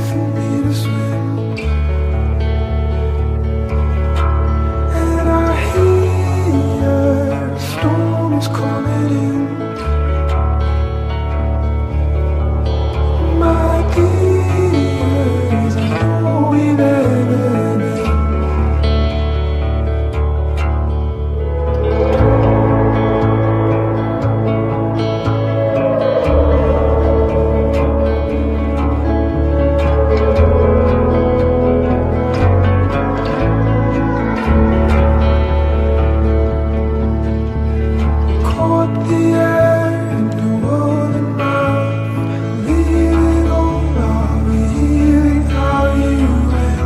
for me to swim. And I hear a storm is coming in. My dears, I know we've ever been. Caught the air, the world in mouth, leaving all our healing how you went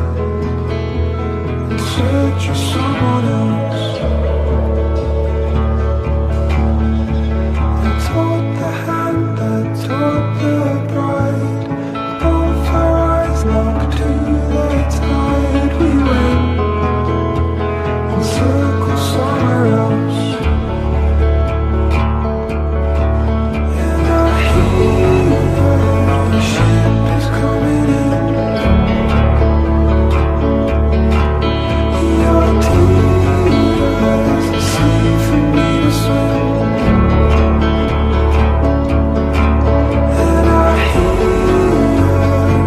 in search of someone else. I taught the hand, I taught the bride, both our eyes locked to the tide. We went in circles somewhere else. And I hear the ship is coming in. Your tears, the sea for me to swim. And I hear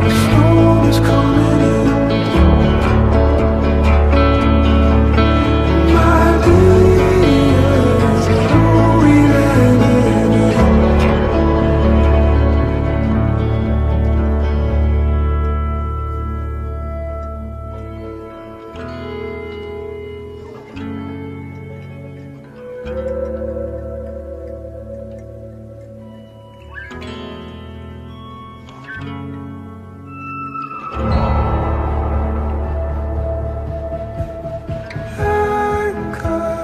the storm is coming in. My dears, oh, we let it in. Anchor,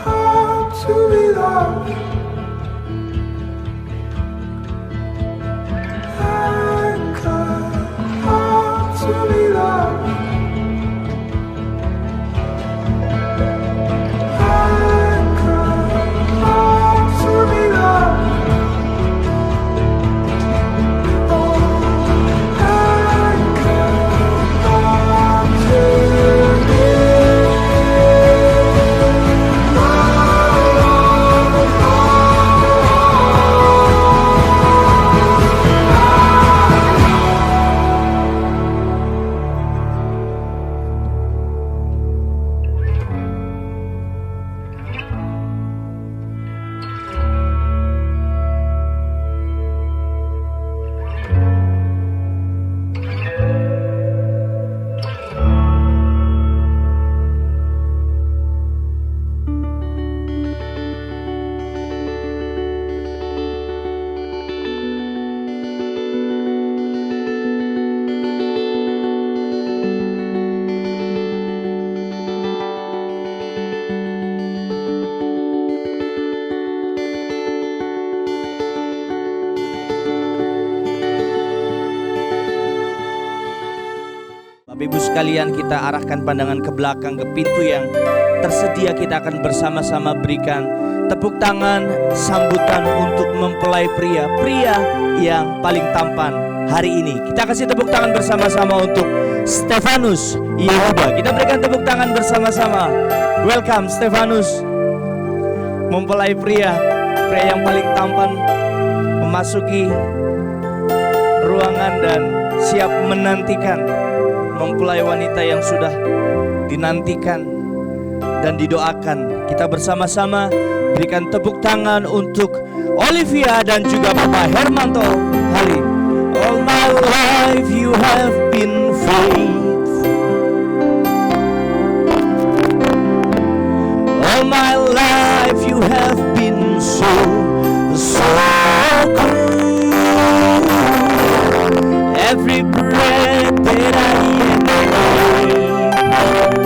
hard to be loved. Anchor, hard to be loved. Anchor, hard to be loved. Oh, anchor, hard to be Bapak Ibu sekalian, kita arahkan pandangan ke belakang, ke pintu yang tersedia. Kita akan bersama-sama berikan tepuk tangan sambutan untuk mempelai pria yang paling tampan hari ini. Kita kasih tepuk tangan bersama-sama untuk Stefanus Yehuda. Kita berikan tepuk tangan bersama-sama. Welcome Stefanus, mempelai pria yang paling tampan, memasuki ruangan dan siap menantikan mempelai wanita yang sudah dinantikan dan didoakan. Kita bersama-sama berikan tepuk tangan untuk Olivia dan juga Bapak Hermanto Halim. All my life you have been faithful. All my life you have been so good. Every breath that I am alive,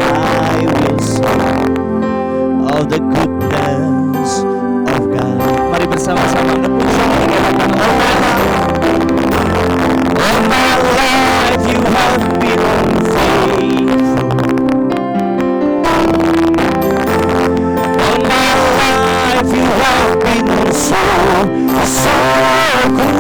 I will sing of the goodness of God. Mari bersama-sama nepuk sama katakan all my life you have been faithful. All my life you have been so good.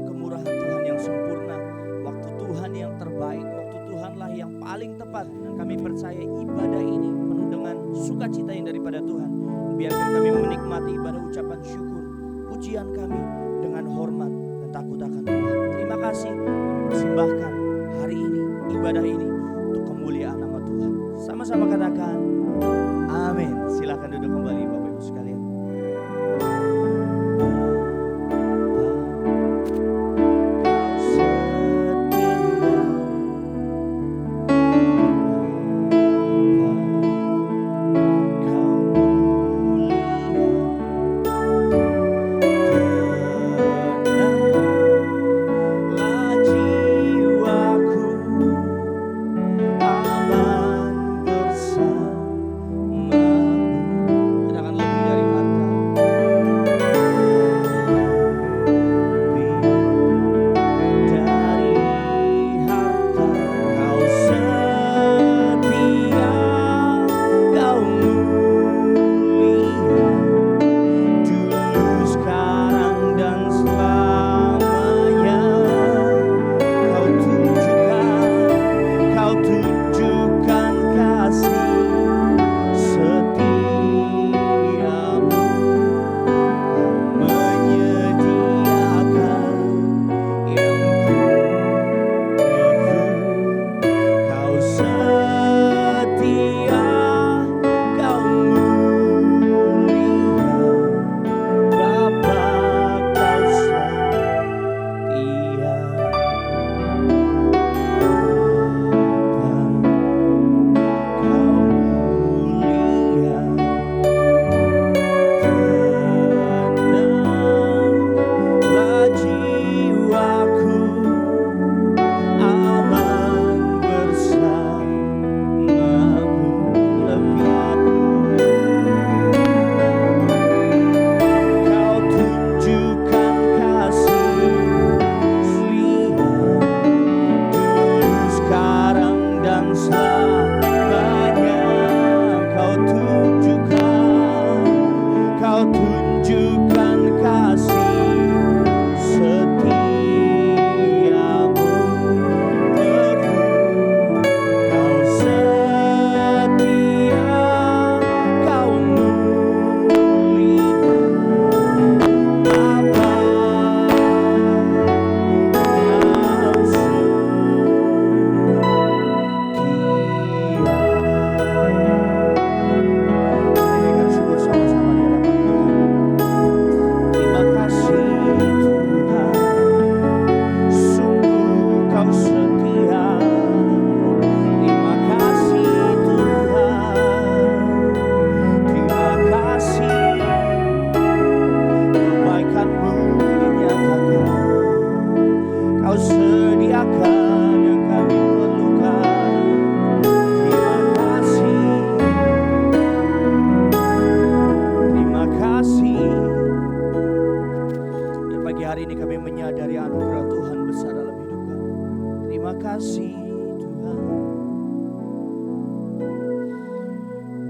kemurahan Tuhan yang sempurna, waktu Tuhan yang terbaik, waktu Tuhanlah yang paling tepat. Dan kami percaya ibadah ini penuh dengan sukacita yang daripada Tuhan. Biarkan kami menikmati ibadah ucapan syukur, pujian kami dengan hormat dan takut akan Tuhan. Terima kasih kami persembahkan hari ini, ibadah ini untuk kemuliaan nama Tuhan. Sama-sama katakan amin. Silakan duduk kembali Bapak Ibu sekalian.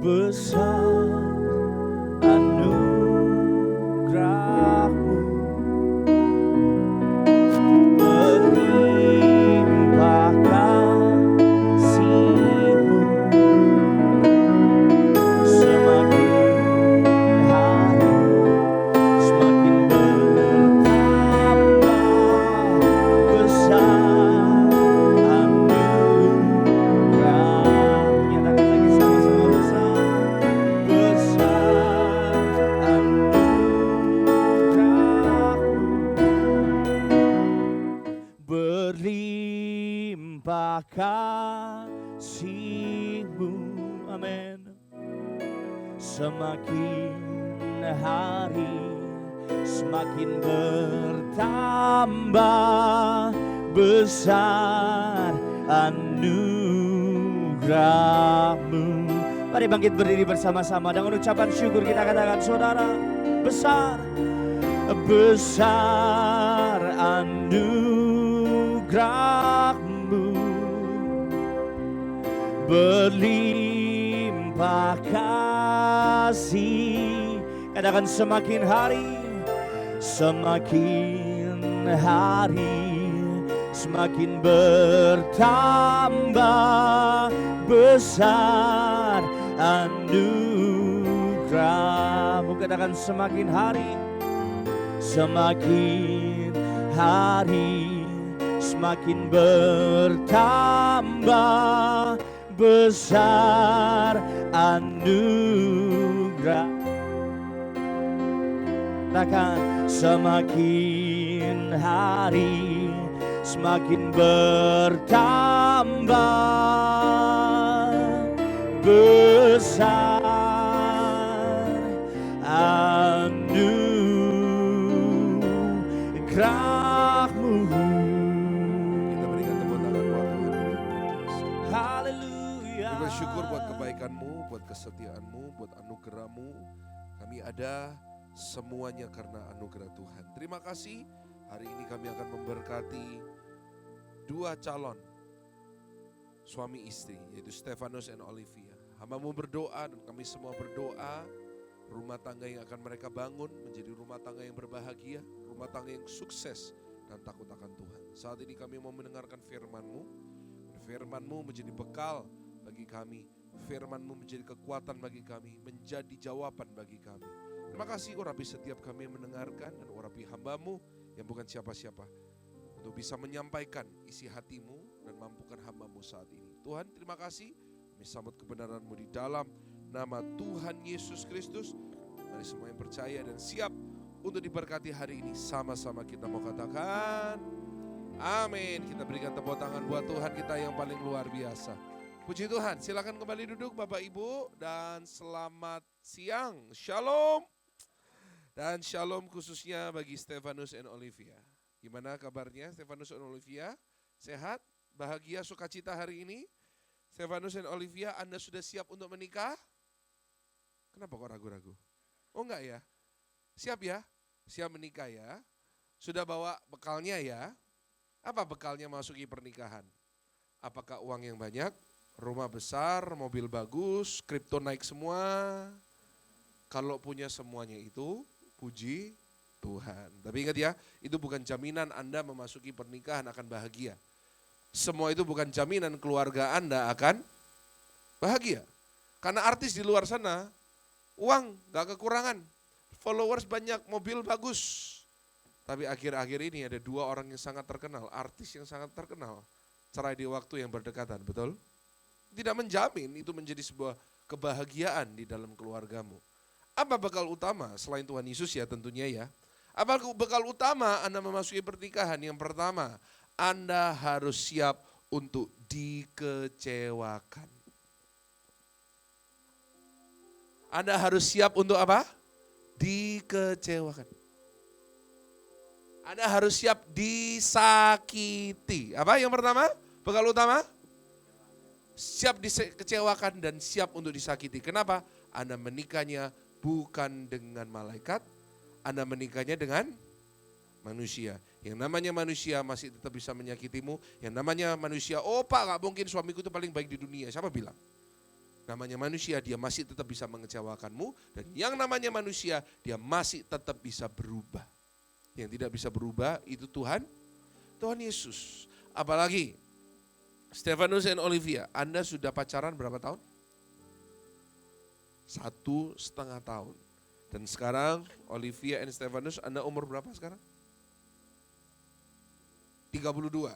Besar anugerah-Mu, berlimpah kasih-Mu, semakin hari semakin bertambah besar anugerah. Nyatakan lagi sama-sama, besar anugerah-Mu, berlimpah kasih-Mu, amin. Semakin hari semakin bertambah besar anugerah-Mu. Mari bangkit berdiri bersama-sama dengan ucapan syukur kita katakan, saudara, besar, besar anugerah-Mu, berlimpah kasih. Katakan semakin hari semakin hari semakin bertambah besar anugerah-Mu. Katakan semakin hari semakin bertambah besar anugerah. Katakan semakin hari semakin bertambah besar anugerah-Mu. Kita berikan tepuk tangan buat Tuhan. Haleluya. Kami bersyukur buat kebaikan-Mu, buat kesetiaan-Mu, buat anugerah-Mu. Kami ada semuanya karena anugerah Tuhan. Terima kasih. Hari ini kami akan memberkati dua calon suami istri, yaitu Stefanus dan Olivia. Hamba-Mu berdoa dan kami semua berdoa, rumah tangga yang akan mereka bangun menjadi rumah tangga yang berbahagia, rumah tangga yang sukses dan takut akan Tuhan. Saat ini kami mau mendengarkan firman-Mu. Firman-Mu menjadi bekal bagi kami. Firman-Mu menjadi kekuatan bagi kami, menjadi jawaban bagi kami. Terima kasih urapi setiap kami yang mendengarkan dan urapi hamba-Mu yang bukan siapa-siapa untuk bisa menyampaikan isi hati-Mu dan mampukan hamba-Mu saat ini. Tuhan, terima kasih. Kami sambut kebenaran-Mu di dalam nama Tuhan Yesus Kristus. Mari semua yang percaya dan siap untuk diberkati hari ini, sama-sama kita mau katakan amin. Kita berikan tepuk tangan buat Tuhan kita yang paling luar biasa. Puji Tuhan, silakan kembali duduk Bapak Ibu dan selamat siang. Shalom. Dan shalom khususnya bagi Stefanus dan Olivia. Gimana kabarnya Stefanus dan Olivia? Sehat? Bahagia, sukacita hari ini? Stefanus dan Olivia, Anda sudah siap untuk menikah? Kenapa kok ragu-ragu? Oh enggak ya? Siap ya? Siap menikah ya? Sudah bawa bekalnya ya? Apa bekalnya masuki pernikahan? Apakah uang yang banyak? Rumah besar, mobil bagus, kripto naik semua? Kalau punya semuanya itu, puji Tuhan. Tapi ingat ya, itu bukan jaminan Anda memasuki pernikahan akan bahagia. Semua itu bukan jaminan keluarga Anda akan bahagia. Karena artis di luar sana, uang gak kekurangan, followers banyak, mobil bagus. Tapi akhir-akhir ini ada dua orang yang sangat terkenal, artis yang sangat terkenal, cerai di waktu yang berdekatan, betul? Tidak menjamin itu menjadi sebuah kebahagiaan di dalam keluargamu. Apa bekal utama selain Tuhan Yesus ya tentunya ya. Apa bekal utama Anda memasuki pernikahan? Yang pertama, Anda harus siap untuk dikecewakan. Anda harus siap untuk apa? Dikecewakan. Anda harus siap disakiti. Apa yang pertama? Bekal utama? Siap dikecewakan dan siap untuk disakiti. Kenapa? Anda menikahnya bukan dengan malaikat, Anda menikahnya dengan manusia. Yang namanya manusia masih tetap bisa menyakitimu. Yang namanya manusia, oh Pak gak mungkin suamiku itu paling baik di dunia. Siapa bilang? Namanya manusia, dia masih tetap bisa mengecewakanmu. Dan yang namanya manusia, dia masih tetap bisa berubah. Yang tidak bisa berubah itu Tuhan Yesus. Apalagi Stefanus dan Olivia, Anda sudah pacaran berapa tahun? 1,5 tahun. Dan sekarang Olivia dan Stefanus, Anda umur berapa sekarang? 32,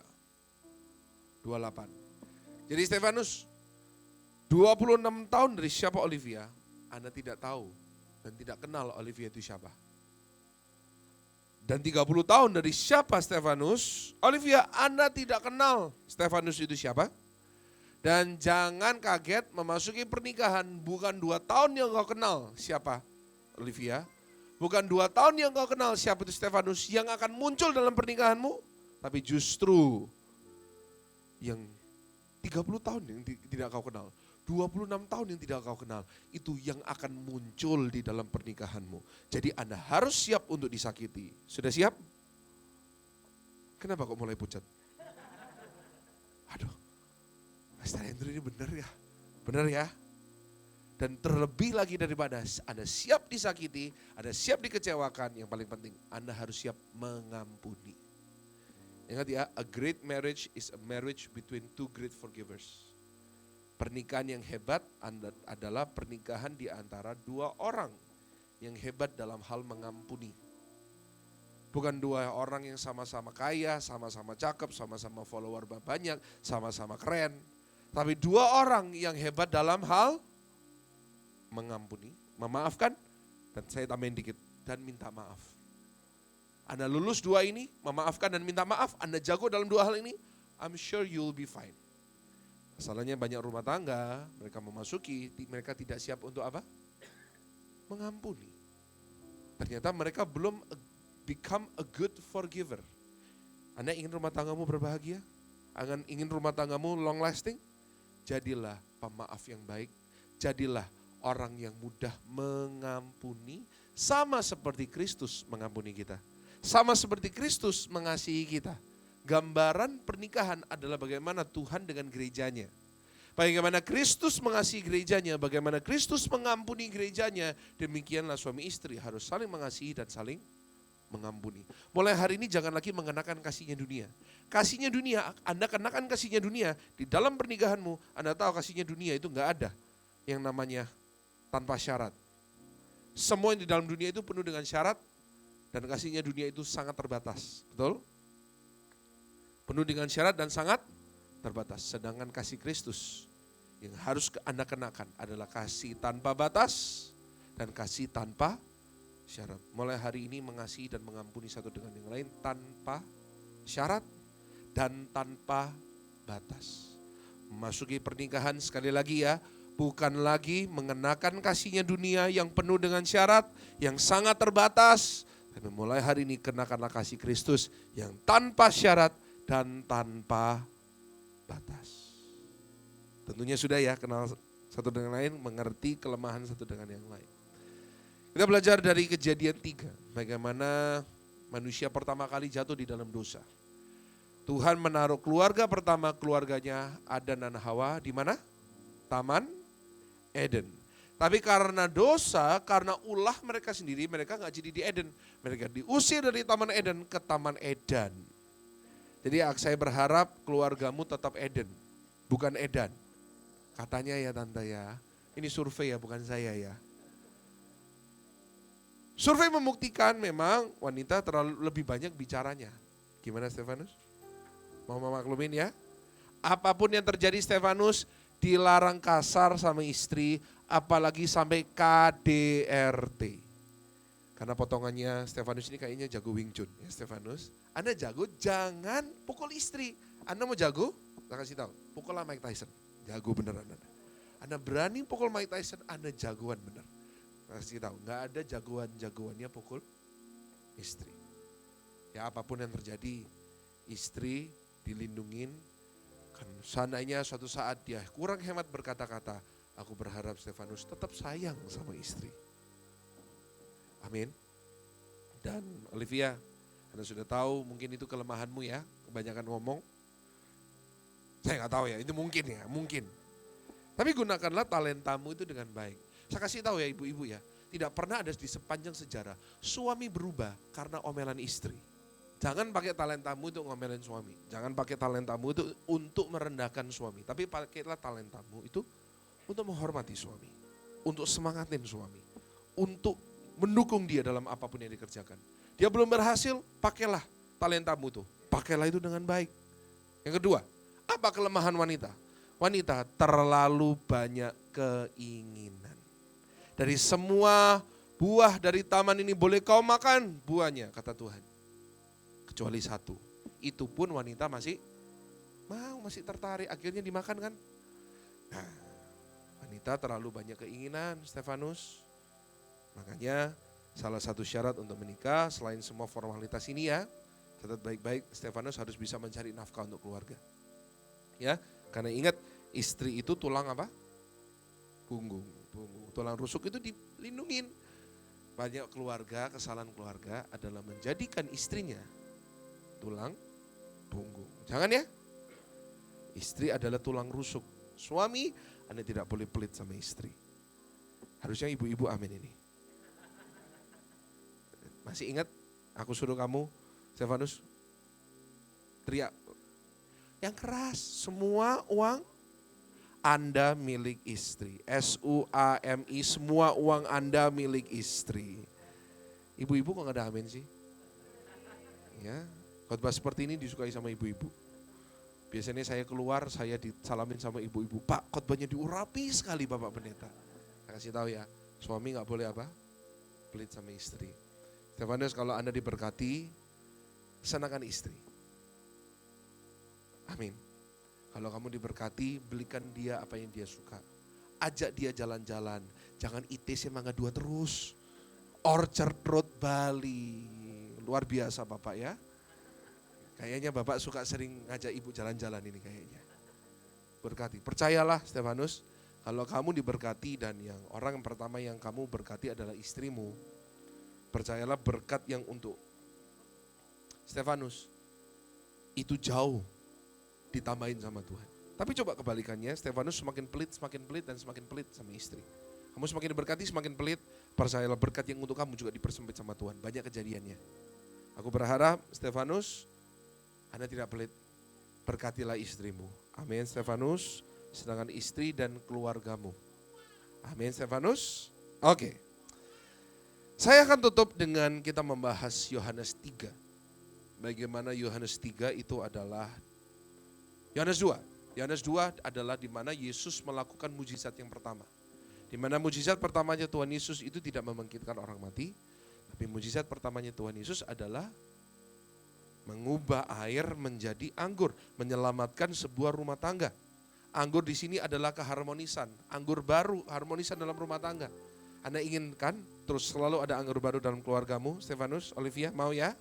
28. Jadi Stefanus, 26 tahun dari siapa Olivia, Anda tidak tahu dan tidak kenal Olivia itu siapa. Dan 30 tahun dari siapa Stefanus, Olivia, Anda tidak kenal Stefanus itu siapa. Dan jangan kaget memasuki pernikahan, bukan 2 tahun yang kau kenal siapa Olivia. Bukan 2 tahun yang kau kenal siapa itu Stefanus yang akan muncul dalam pernikahanmu. Tapi justru yang 30 tahun yang tidak kau kenal, 26 tahun yang tidak kau kenal, itu yang akan muncul di dalam pernikahanmu. Jadi Anda harus siap untuk disakiti. Sudah siap? Kenapa kok mulai pucat? Aduh, Pastor Andrew ini benar ya? Benar ya? Dan terlebih lagi daripada Anda siap disakiti, Anda siap dikecewakan, yang paling penting Anda harus siap mengampuni. Ingat ya, a great marriage is a marriage between two great forgivers. Pernikahan yang hebat adalah pernikahan di antara dua orang yang hebat dalam hal mengampuni. Bukan dua orang yang sama-sama kaya, sama-sama cakep, sama-sama follower banyak, sama-sama keren. Tapi dua orang yang hebat dalam hal mengampuni, memaafkan, dan saya tambahin dikit, dan minta maaf. Anda lulus dua ini, memaafkan dan minta maaf, Anda jago dalam dua hal ini, I'm sure you'll be fine. Masalahnya banyak rumah tangga, mereka memasuki, mereka tidak siap untuk apa? Mengampuni. Ternyata mereka belum become a good forgiver. Anda ingin rumah tanggamu berbahagia? Anda ingin rumah tanggamu long lasting? Jadilah pemaaf yang baik, jadilah orang yang mudah mengampuni, sama seperti Kristus mengampuni kita. Sama seperti Kristus mengasihi kita. Gambaran pernikahan adalah bagaimana Tuhan dengan gerejanya. Bagaimana Kristus mengasihi gerejanya, bagaimana Kristus mengampuni gerejanya, demikianlah suami istri harus saling mengasihi dan saling mengampuni. Mulai hari ini jangan lagi mengenakan kasihnya dunia. Kasihnya dunia, Anda kenakan kasihnya dunia, di dalam pernikahanmu, Anda tahu kasihnya dunia itu enggak ada yang namanya tanpa syarat. Semua yang di dalam dunia itu penuh dengan syarat, dan kasihnya dunia itu sangat terbatas. Betul? Penuh dengan syarat dan sangat terbatas. Sedangkan kasih Kristus yang harus Anda kenakan adalah kasih tanpa batas dan kasih tanpa syarat. Mulai hari ini mengasihi dan mengampuni satu dengan yang lain tanpa syarat dan tanpa batas. Memasuki pernikahan sekali lagi ya, bukan lagi mengenakan kasihnya dunia yang penuh dengan syarat, yang sangat terbatas. Tapi mulai hari ini kenakanlah kasih Kristus yang tanpa syarat dan tanpa batas. Tentunya sudah ya, kenal satu dengan lain, mengerti kelemahan satu dengan yang lain. Kita belajar dari Kejadian 3, bagaimana manusia pertama kali jatuh di dalam dosa. Tuhan menaruh keluarga pertama, keluarganya Adam dan Hawa di mana? Taman Eden. Tapi karena dosa, karena ulah mereka sendiri, mereka nggak jadi di Eden. Mereka diusir dari Taman Eden ke Taman Edan. Jadi saya berharap keluargamu tetap Eden, bukan Edan. Katanya ya tante ya, ini survei ya bukan saya ya. Survei membuktikan memang wanita terlalu lebih banyak bicaranya. Gimana Stefanus? Mau maklumin ya? Apapun yang terjadi Stefanus dilarang kasar sama istri, apalagi sampai KDRT. Karena potongannya Stefanus ini kayaknya jago Wing Chun ya Stefanus. Anda jago, jangan pukul istri. Anda mau jago, saya kasih tahu, pukullah Mike Tyson. Jago beneran Anda. Anda berani pukul Mike Tyson, Anda jagoan bener. Saya kasih tahu, nggak ada jagoan-jagoannya pukul istri. Ya apapun yang terjadi, istri dilindungin. Kan seandainya suatu saat dia kurang hemat berkata-kata, aku berharap Stefanus tetap sayang sama istri. Amin. Dan Olivia, Anda sudah tahu mungkin itu kelemahanmu ya, kebanyakan ngomong. Saya nggak tahu ya, itu mungkin ya, mungkin. Tapi gunakanlah talentamu itu dengan baik. Saya kasih tahu ya ibu-ibu ya, tidak pernah ada di sepanjang sejarah suami berubah karena omelan istri. Jangan pakai talentamu untuk ngomelin suami. Jangan pakai talentamu itu untuk merendahkan suami. Tapi pakailah talentamu itu untuk menghormati suami. Untuk semangatin suami. Untuk mendukung dia dalam apapun yang dikerjakan. Dia belum berhasil, pakailah talentamu itu. Pakailah itu dengan baik. Yang kedua, apa kelemahan wanita? Wanita terlalu banyak keinginan. Dari semua buah dari taman ini boleh kau makan buahnya, kata Tuhan. Kecuali satu. Itu pun wanita masih tertarik, akhirnya dimakan kan. Nah, wanita terlalu banyak keinginan, Stefanus. Makanya salah satu syarat untuk menikah selain semua formalitas ini ya, catat baik-baik, Stefanus harus bisa mencari nafkah untuk keluarga. Ya, karena ingat istri itu tulang apa? Punggung. Tulang rusuk itu dilindungin. Banyak keluarga, kesalahan keluarga adalah menjadikan istrinya tulang punggung. Jangan ya. Istri adalah tulang rusuk. Suami, Anda tidak boleh pelit sama istri. Harusnya ibu-ibu amin ini. Masih ingat aku suruh kamu, Stefanus, Teriak. Yang keras, semua uang Anda milik istri. SUAMI, semua uang Anda milik istri. Ibu-ibu kok gak ada amin sih? Ya, khotbah seperti ini disukai sama ibu-ibu. Biasanya saya keluar, saya disalamin sama ibu-ibu. Pak, khotbahnya diurapi sekali Bapak Pendeta. Saya kasih tahu ya, suami gak boleh apa? Pelit sama istri. Stefanus, kalau Anda diberkati, senangkan istri. Amin. Kalau kamu diberkati, belikan dia apa yang dia suka. Ajak dia jalan-jalan. Jangan ITC Mangga 2 terus. Orchard Road Bali. Luar biasa Bapak ya. Kayaknya Bapak suka sering ngajak ibu jalan-jalan ini kayaknya. Berkati. Percayalah Stefanus, kalau kamu diberkati dan yang orang yang pertama yang kamu berkati adalah istrimu. Percayalah berkat yang untuk Stefanus itu jauh ditambahin sama Tuhan. Tapi coba kebalikannya, Stefanus semakin pelit dan semakin pelit sama istri. Kamu semakin diberkati, semakin pelit, percayalah berkat yang untuk kamu juga dipersempit sama Tuhan. Banyak kejadiannya. Aku berharap Stefanus, Anda tidak pelit, berkatilah istrimu. Amin Stefanus, sedangkan istri dan keluargamu. Amin Stefanus. Oke. Saya akan tutup dengan kita membahas Yohanes 3. Bagaimana Yohanes 3 itu adalah Yohanes 2. Yohanes 2 adalah di mana Yesus melakukan mujizat yang pertama. Di mana mujizat pertamanya Tuhan Yesus itu tidak membangkitkan orang mati, tapi mujizat pertamanya Tuhan Yesus adalah mengubah air menjadi anggur, menyelamatkan sebuah rumah tangga. Anggur di sini adalah keharmonisan, anggur baru, harmonisan dalam rumah tangga. Anda inginkan terus selalu ada anggur baru dalam keluargamu, Stefanus, Olivia, mau ya?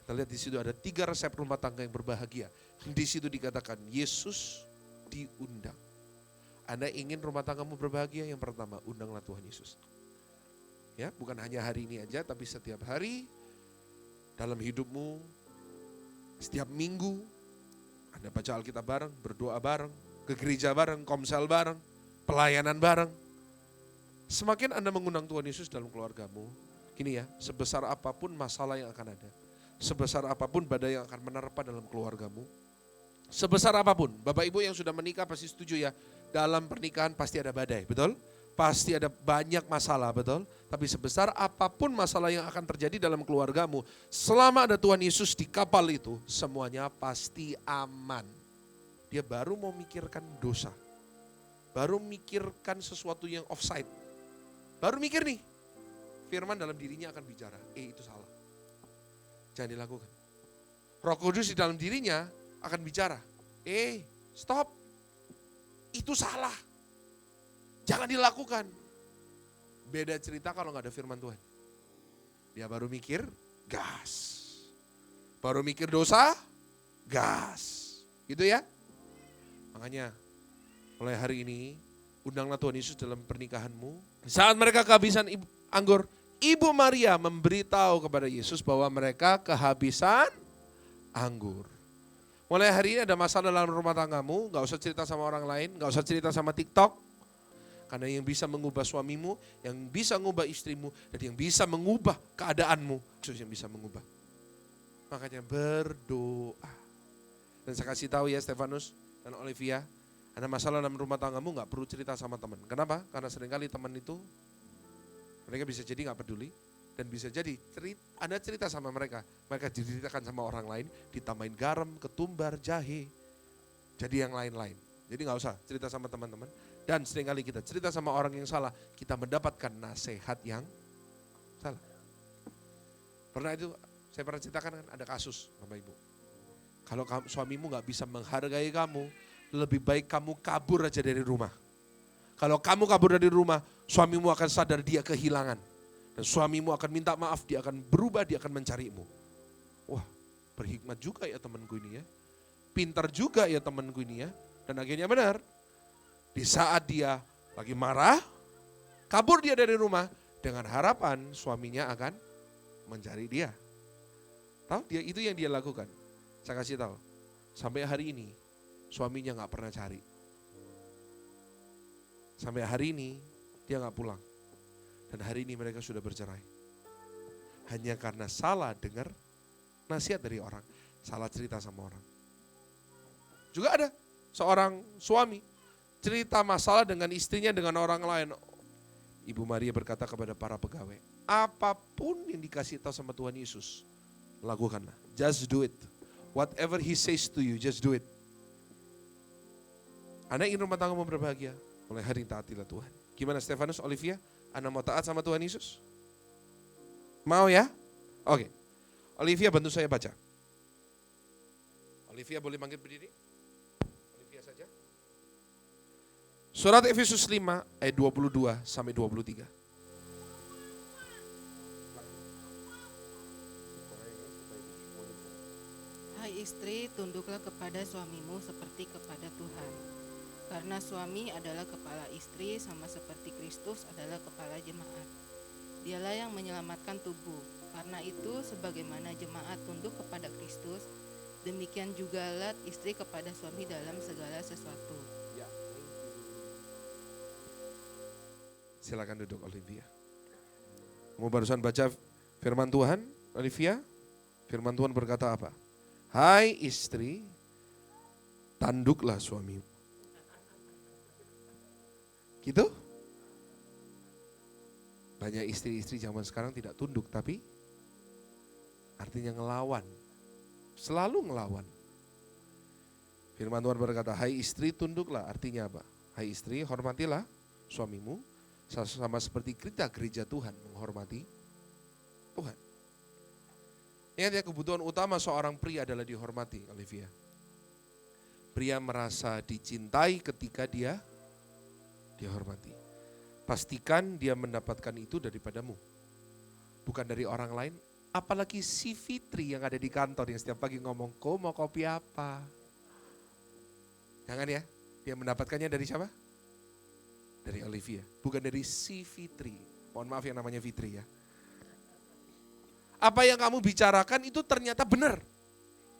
Kita lihat di situ ada 3 resep rumah tangga yang berbahagia. Di situ dikatakan Yesus diundang. Anda ingin rumah tanggamu berbahagia? Yang pertama, undanglah Tuhan Yesus. Ya, bukan hanya hari ini aja, tapi setiap hari dalam hidupmu, setiap minggu, Anda baca Alkitab bareng, berdoa bareng, ke gereja bareng, komsel bareng, pelayanan bareng. Semakin Anda mengundang Tuhan Yesus dalam keluargamu, gini ya, sebesar apapun masalah yang akan ada, sebesar apapun badai yang akan menerpa dalam keluargamu, sebesar apapun, Bapak Ibu yang sudah menikah pasti setuju ya, dalam pernikahan pasti ada badai, betul? Pasti ada banyak masalah, betul? Tapi sebesar apapun masalah yang akan terjadi dalam keluargamu, selama ada Tuhan Yesus di kapal itu, semuanya pasti aman. Dia baru mau mikirkan dosa, baru mikirkan sesuatu yang offside, baru mikir nih, firman dalam dirinya akan bicara, itu salah. Jangan dilakukan. Roh Kudus di dalam dirinya akan bicara, stop, itu salah, jangan dilakukan. Beda cerita kalau gak ada firman Tuhan. Dia baru mikir, gas. Baru mikir dosa, gas. Gitu ya. Makanya mulai hari ini, undanglah Tuhan Yesus dalam pernikahanmu. Saat mereka kehabisan anggur, Ibu Maria memberitahu kepada Yesus bahwa mereka kehabisan anggur. Mulai hari ini ada masalah dalam rumah tanggamu, gak usah cerita sama orang lain, gak usah cerita sama TikTok. Karena yang bisa mengubah suamimu, yang bisa mengubah istrimu, dan yang bisa mengubah keadaanmu, Yesus yang bisa mengubah. Makanya berdoa. Dan saya kasih tahu ya Stefanus dan Olivia, ada masalah dalam rumah tanggamu gak perlu cerita sama teman. Kenapa? Karena seringkali teman itu mereka bisa jadi gak peduli, dan bisa jadi Anda cerita sama mereka diceritakan sama orang lain, ditambahin garam, ketumbar, jahe, jadi yang lain-lain. Jadi gak usah cerita sama teman-teman, dan seringkali kita cerita sama orang yang salah, kita mendapatkan nasihat yang salah. Saya pernah ceritakan kan, ada kasus Bapak Ibu. Kalau suamimu gak bisa menghargai kamu, lebih baik kamu kabur aja dari rumah. Kalau kamu kabur dari rumah, suamimu akan sadar dia kehilangan. Dan suamimu akan minta maaf, dia akan berubah, dia akan mencarimu. Wah, berhikmat juga ya temanku ini ya. Pintar juga ya temanku ini ya. Dan akhirnya benar. Di saat dia lagi marah, kabur dia dari rumah dengan harapan suaminya akan mencari dia. Tahu? Itu yang dia lakukan. Saya kasih tahu. Sampai hari ini suaminya gak pernah cari. Sampai hari ini dia gak pulang. Dan hari ini mereka sudah bercerai. Hanya karena salah dengar nasihat dari orang. Salah cerita sama orang. Juga ada seorang suami cerita masalah dengan istrinya dengan orang lain. Ibu Maria berkata kepada para pegawai, apapun yang dikasih tahu sama Tuhan Yesus, lakukanlah. Just do it. Whatever He says to you, just do it. Anda ingin rumah tanggamu berbahagia, mulai hari ini taatilah Tuhan. Gimana Stefanus, Olivia? Anda mau taat sama Tuhan Yesus? Mau ya? Oke. Olivia bantu saya baca. Olivia boleh manggil berdiri? Olivia saja. Surat Efesus 5 ayat 22 sampai 23. Hai istri, tunduklah kepada suamimu seperti kepada Tuhan. Karena suami adalah kepala istri sama seperti Kristus adalah kepala jemaat. Dialah yang menyelamatkan tubuh. Karena itu sebagaimana jemaat tunduk kepada Kristus, demikian jugalah istri kepada suami dalam segala sesuatu. Silakan duduk Olivia. Mau barusan baca firman Tuhan, Olivia? Firman Tuhan berkata apa? Hai istri, tanduklah suamimu. Gitu? Banyak istri-istri zaman sekarang tidak tunduk, tapi artinya ngelawan. Selalu ngelawan. Firman Tuhan berkata, hai istri tunduklah, artinya apa? Hai istri hormatilah suamimu, sama seperti kita gereja Tuhan menghormati Tuhan. Ingat ya, kebutuhan utama seorang pria adalah dihormati, Olivia. Pria merasa dicintai ketika dia dihormati. Pastikan dia mendapatkan itu daripadamu, bukan dari orang lain. Apalagi si Fitri yang ada di kantor yang setiap pagi ngomong, kau mau kopi apa? Jangan ya, dia mendapatkannya dari siapa? Dari Olivia, bukan dari si Fitri. Mohon maaf yang namanya Fitri ya. Apa yang kamu bicarakan itu ternyata benar.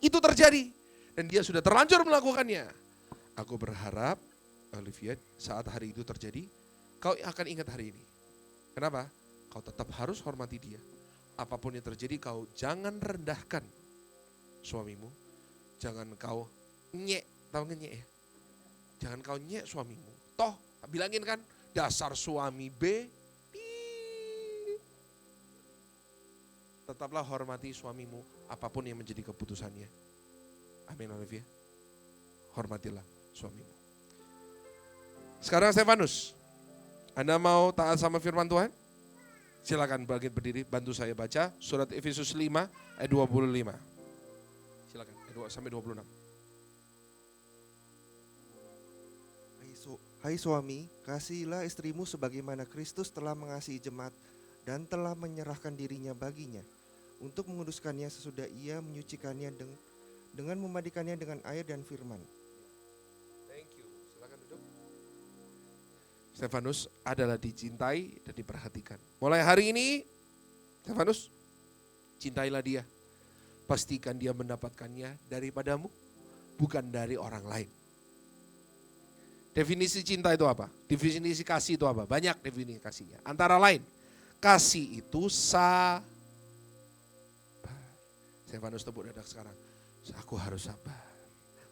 Itu terjadi. Dan dia sudah terlanjur melakukannya. Aku berharap, Olivia, saat hari itu terjadi, kau akan ingat hari ini. Kenapa? Kau tetap harus hormati dia. Apapun yang terjadi, kau jangan rendahkan suamimu. Jangan kau nyek, tahu ngenyek ya? Jangan kau nyek suamimu. Toh, bilangin kan, dasar suami B. Tetaplah hormati suamimu, apapun yang menjadi keputusannya. Amin, Olivia. Hormatilah suamimu. Sekarang Stefanus, Anda mau taat sama firman Tuhan? Silakan bangkit berdiri, bantu saya baca surat Efesus 5 ayat 25. Silakan, sampai 26. Hai suami, kasihilah istrimu sebagaimana Kristus telah mengasihi jemaat dan telah menyerahkan dirinya baginya untuk menguduskannya sesudah ia menyucikannya dengan memandikannya dengan air dan firman. Thank you. Silakan duduk. Stefanus adalah dicintai dan diperhatikan. Mulai hari ini, Stefanus, cintailah dia. Pastikan dia mendapatkannya daripadamu, bukan dari orang lain. Definisi cinta itu apa? Definisi kasih itu apa? Banyak definisi kasihnya. Antara lain, kasih itu sabar. Stefanus tepuk dada sekarang. Aku harus sabar.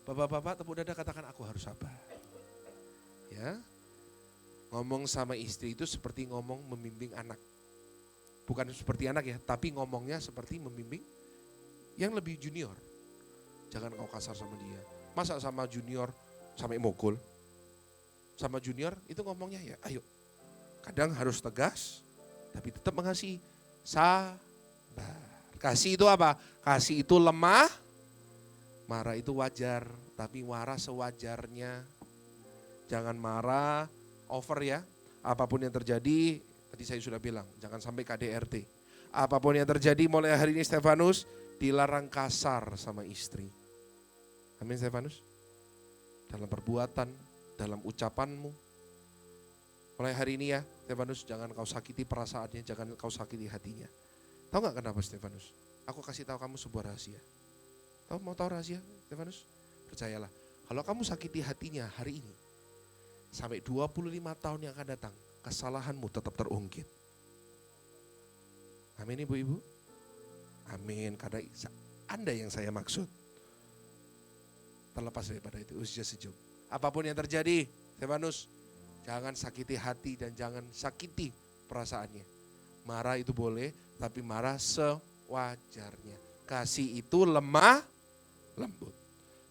Bapak-bapak tepuk dada katakan aku harus sabar. Ya. Ngomong sama istri itu seperti ngomong membimbing anak. Bukan seperti anak ya, tapi ngomongnya seperti membimbing yang lebih junior. Jangan kau kasar sama dia. Masa sama junior sampai mukul? Sama junior itu ngomongnya ya ayo. Kadang harus tegas, tapi tetap mengasihi. Sabar. Kasih itu apa? Kasih itu lemah, marah itu wajar, tapi marah sewajarnya. Jangan marah over ya. Apapun yang terjadi, tadi saya sudah bilang, jangan sampai KDRT. Apapun yang terjadi mulai hari ini Stefanus, dilarang kasar sama istri. Amin Stefanus. Dalam perbuatan, dalam ucapanmu. Mulai hari ini ya, Stefanus, jangan kau sakiti perasaannya, jangan kau sakiti hatinya. Tahu gak kenapa Stefanus? Aku kasih tahu kamu sebuah rahasia. Mau tahu rahasia Stefanus? Percayalah, kalau kamu sakiti hatinya hari ini, sampai 25 tahun yang akan datang, kesalahanmu tetap terungkit. Amin ibu-ibu? Amin, karena Anda yang saya maksud. Terlepas daripada itu, it's just a joke. Apapun yang terjadi, Stefanus, jangan sakiti hati dan jangan sakiti perasaannya. Marah itu boleh, tapi marah sewajarnya. Kasih itu lemah lembut.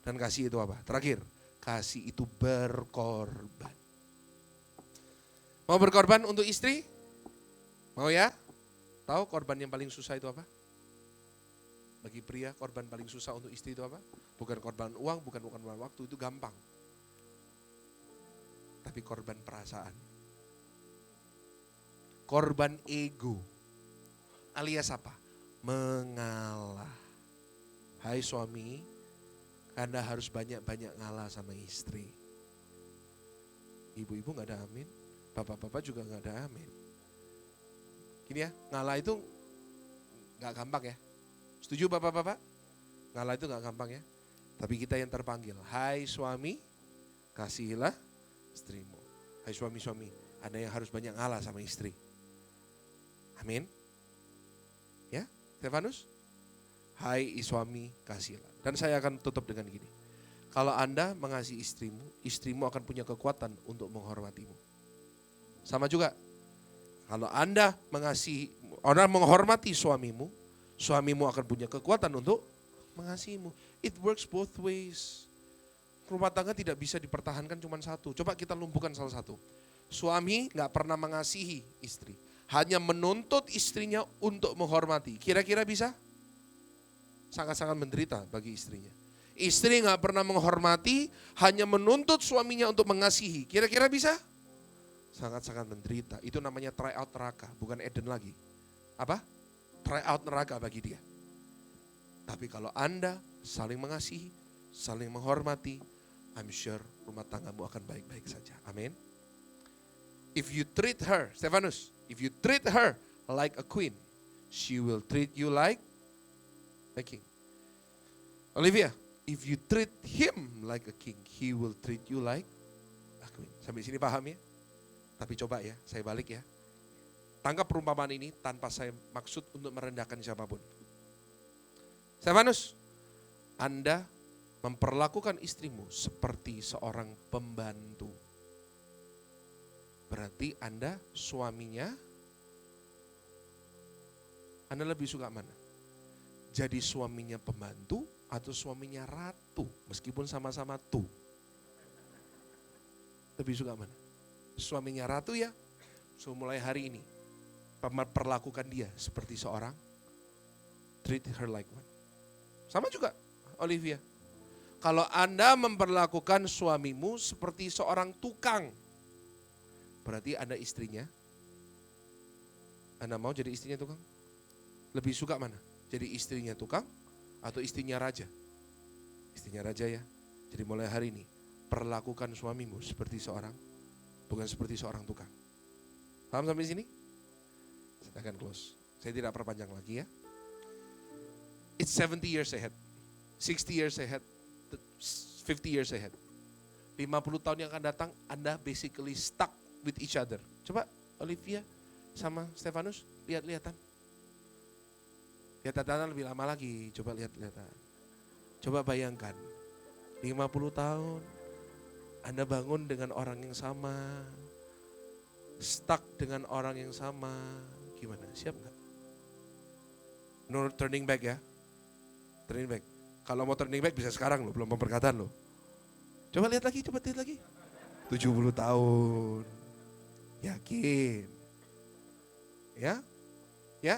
Dan kasih itu apa? Terakhir, kasih itu berkorban. Mau berkorban untuk istri? Mau ya? Tahu korban yang paling susah itu apa? Bagi pria, korban paling susah untuk istri itu apa? Bukan korban uang, bukan korban waktu, itu gampang. Tapi korban perasaan. Korban ego. Alias apa? Mengalah. Hai suami, Anda harus banyak-banyak ngalah sama istri. Ibu-ibu gak ada amin, bapak-bapak juga gak ada amin. Gini ya, ngalah itu gak gampang ya. Setuju bapak-bapak? Ngalah itu gak gampang ya. Tapi kita yang terpanggil, hai suami, kasihilah istrimu. Hai suami-suami, Anda yang harus banyak ngalah sama istri. Amin. Ya, Stefanus? Hai suami, kasihilah. Dan saya akan tutup dengan gini. Kalau Anda mengasihi istrimu, istrimu akan punya kekuatan untuk menghormatimu. Sama juga, kalau Anda menghormati suamimu, suamimu akan punya kekuatan untuk mengasihimu. It works both ways. Rumah tangga tidak bisa dipertahankan cuma satu. Coba kita lumpuhkan salah satu. Suami gak pernah mengasihi istri. Hanya menuntut istrinya untuk menghormati. Kira-kira bisa? Sangat-sangat menderita bagi istrinya. Istri gak pernah menghormati, hanya menuntut suaminya untuk mengasihi. Kira-kira bisa? Sangat-sangat menderita. Itu namanya try out neraka, bukan Eden lagi. Apa? Try out neraka bagi dia. Tapi kalau Anda saling mengasihi, saling menghormati, I'm sure rumah tanggamu akan baik-baik saja. Amin. If you treat her, Stefanus, if you treat her like a queen, she will treat you like a king. Olivia, if you treat him like a king, he will treat you like a queen. Sampai sini paham ya? Tapi coba ya, saya balik ya. Tangkap perumpamaan ini tanpa saya maksud untuk merendahkan siapapun. Stefanus, Anda memperlakukan istrimu seperti seorang pembantu. Berarti Anda suaminya, Anda lebih suka mana? Jadi suaminya pembantu atau suaminya ratu, meskipun sama-sama tuh. Lebih suka mana? Suaminya ratu ya, so mulai hari ini perlakukan dia seperti seorang, treat her like one. Sama juga Olivia, kalau Anda memperlakukan suamimu seperti seorang tukang, berarti Anda istrinya, Anda mau jadi istrinya tukang? Lebih suka mana? Jadi istrinya tukang atau istrinya raja? Istrinya raja ya. Jadi mulai hari ini perlakukan suamimu seperti seorang, bukan seperti seorang tukang. Paham sampai sini? Saya akan close. Saya tidak perpanjang lagi ya. It's 70 years ahead, 60 years ahead, 50 years ahead. 50 tahun yang akan datang, Anda basically stuck with each other. Coba Olivia sama Stefanus lihat-lihatan. Lihat-lihatan lebih lama lagi, coba lihat-lihatan. Coba bayangkan, 50 tahun Anda bangun dengan orang yang sama, stuck dengan orang yang sama, gimana? Siap nggak? No turning back ya, turning back. Kalau mau turning back bisa sekarang loh, belum pemberkatan loh. Coba lihat lagi, 70 tahun, yakin? Ya,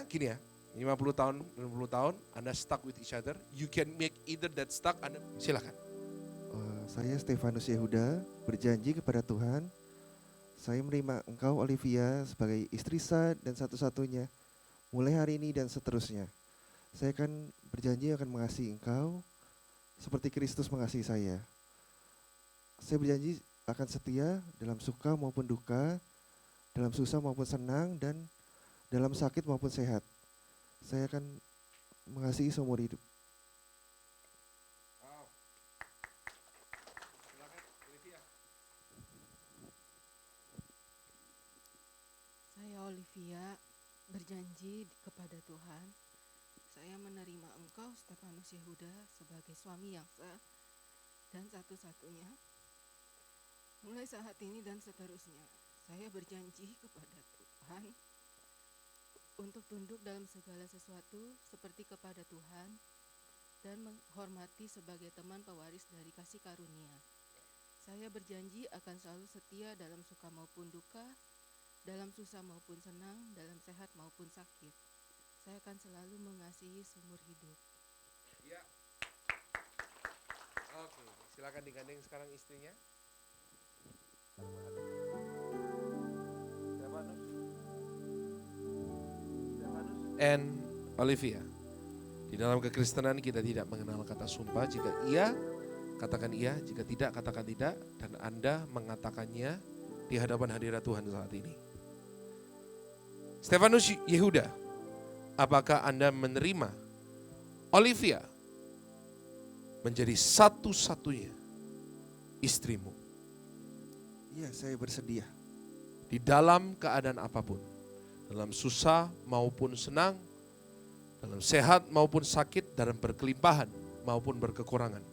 gini ya. 50 tahun, 60 tahun, Anda stuck with each other. You can make either that stuck, Anda silakan. Saya Stefanus Yehuda berjanji kepada Tuhan, saya menerima engkau Olivia sebagai istri sah dan satu-satunya mulai hari ini dan seterusnya. Saya akan berjanji akan mengasihi engkau seperti Kristus mengasihi saya. Saya berjanji akan setia dalam suka maupun duka, dalam susah maupun senang, dan dalam sakit maupun sehat. Saya akan mengasihi seumur hidup. Saya Olivia berjanji kepada Tuhan, saya menerima engkau Stefanus Yehuda sebagai suami yang sah dan satu-satunya. Mulai saat ini dan seterusnya, saya berjanji kepada Tuhan untuk tunduk dalam segala sesuatu seperti kepada Tuhan dan menghormati sebagai teman pewaris dari kasih karunia. Saya berjanji akan selalu setia dalam suka maupun duka, dalam susah maupun senang, dalam sehat maupun sakit. Saya akan selalu mengasihi seumur hidup. Ya. Oke, silakan digandeng sekarang istrinya. And Olivia. Di dalam kekristenan kita tidak mengenal kata sumpah. Jika iya, katakan iya. Jika tidak, katakan tidak. Dan Anda mengatakannya di hadapan hadirat Tuhan saat ini. Stefanus Yehuda, apakah Anda menerima Olivia menjadi satu-satunya istrimu? Iya, saya bersedia. Di dalam keadaan apapun, dalam susah maupun senang, dalam sehat maupun sakit, dalam berkelimpahan maupun berkekurangan.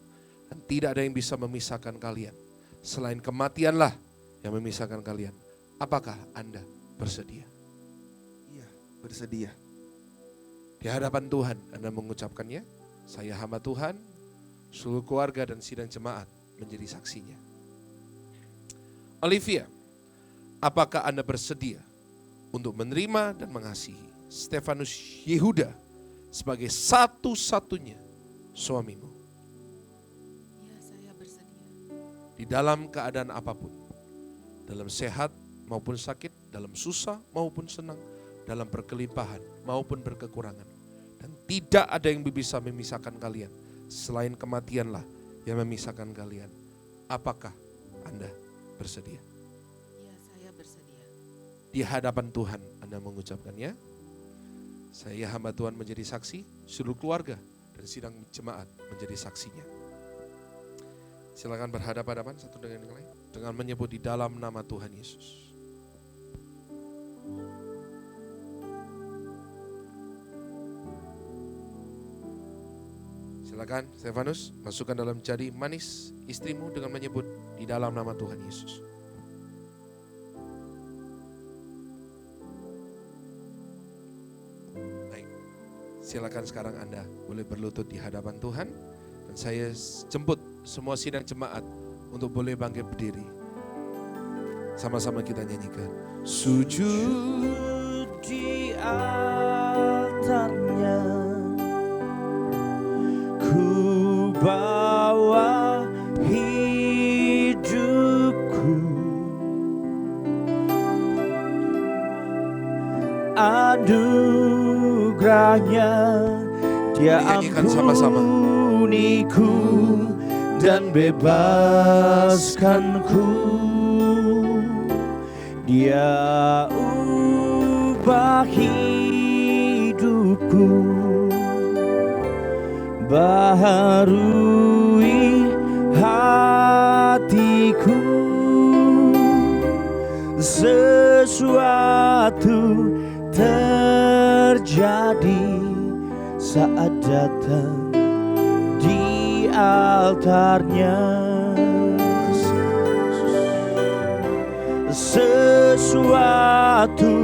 Dan tidak ada yang bisa memisahkan kalian. Selain kematianlah yang memisahkan kalian. Apakah Anda bersedia? Iya, bersedia. Di hadapan Tuhan Anda mengucapkannya, saya hamba Tuhan, seluruh keluarga dan sidang jemaat menjadi saksinya. Olivia, apakah Anda bersedia untuk menerima dan mengasihi Stefanus Yehuda sebagai satu-satunya suamimu? Ya, saya bersedia. Di dalam keadaan apapun, dalam sehat maupun sakit, dalam susah maupun senang, dalam berkelimpahan maupun berkekurangan. Dan tidak ada yang bisa memisahkan kalian selain kematianlah yang memisahkan kalian. Apakah Anda bersedia? Ya, saya bersedia. Di hadapan Tuhan Anda mengucapkannya, saya hamba Tuhan menjadi saksi, seluruh keluarga dan sidang jemaat menjadi saksinya. Silakan berhadapan-hadapan satu dengan yang lain dengan menyebut di dalam nama Tuhan Yesus. Silakan Stefanus masukkan dalam jadi manis istrimu dengan menyebut di dalam nama Tuhan Yesus. Baik, silakan sekarang Anda boleh berlutut di hadapan Tuhan. Dan saya jemput semua sidang jemaat untuk boleh bangkit berdiri. Sama-sama kita nyanyikan. Sujud di altarnya, ku bawa hidupku, anugerahnya Dia Nyanyikan sama-sama. ampuniku dan bebaskanku. Dia ubah hidupku, baharui hatiku. Sesuatu terjadi saat datang di altarnya. Sesuatu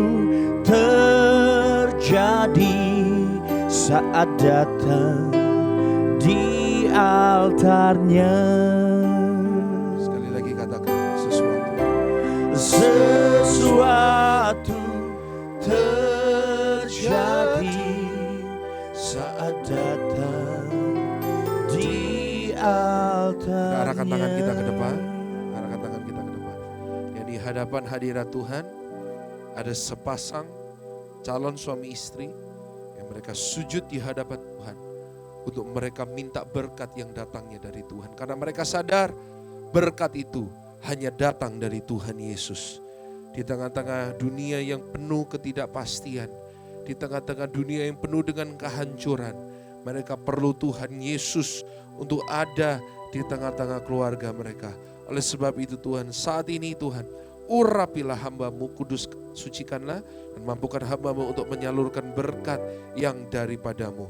terjadi saat datang di altarnya. Sekali lagi katakan sesuatu. Sesuatu terjadi saat datang di altarnya. Kita arahkan tangan kita ke depan. Arahkan tangan kita ke depan. Ya, di hadapan hadirat Tuhan ada sepasang calon suami istri yang mereka sujud di hadapan Tuhan untuk mereka minta berkat yang datangnya dari Tuhan. Karena mereka sadar berkat itu hanya datang dari Tuhan Yesus. Di tengah-tengah dunia yang penuh ketidakpastian, di tengah-tengah dunia yang penuh dengan kehancuran, mereka perlu Tuhan Yesus untuk ada di tengah-tengah keluarga mereka. Oleh sebab itu Tuhan, saat ini Tuhan, urapilah hamba-Mu, kudus sucikanlah dan mampukan hamba-Mu untuk menyalurkan berkat yang daripada-Mu.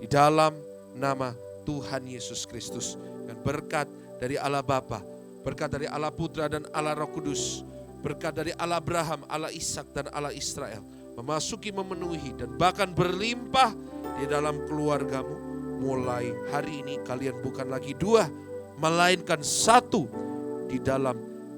Di dalam nama Tuhan Yesus Kristus Dan berkat dari Allah Bapa, berkat dari Allah Putra dan Allah Roh Kudus, berkat dari Allah Abraham, Allah Ishak dan Allah Israel memasuki, memenuhi dan bahkan berlimpah di dalam keluargamu. Mulai hari ini kalian bukan lagi dua, melainkan satu di dalam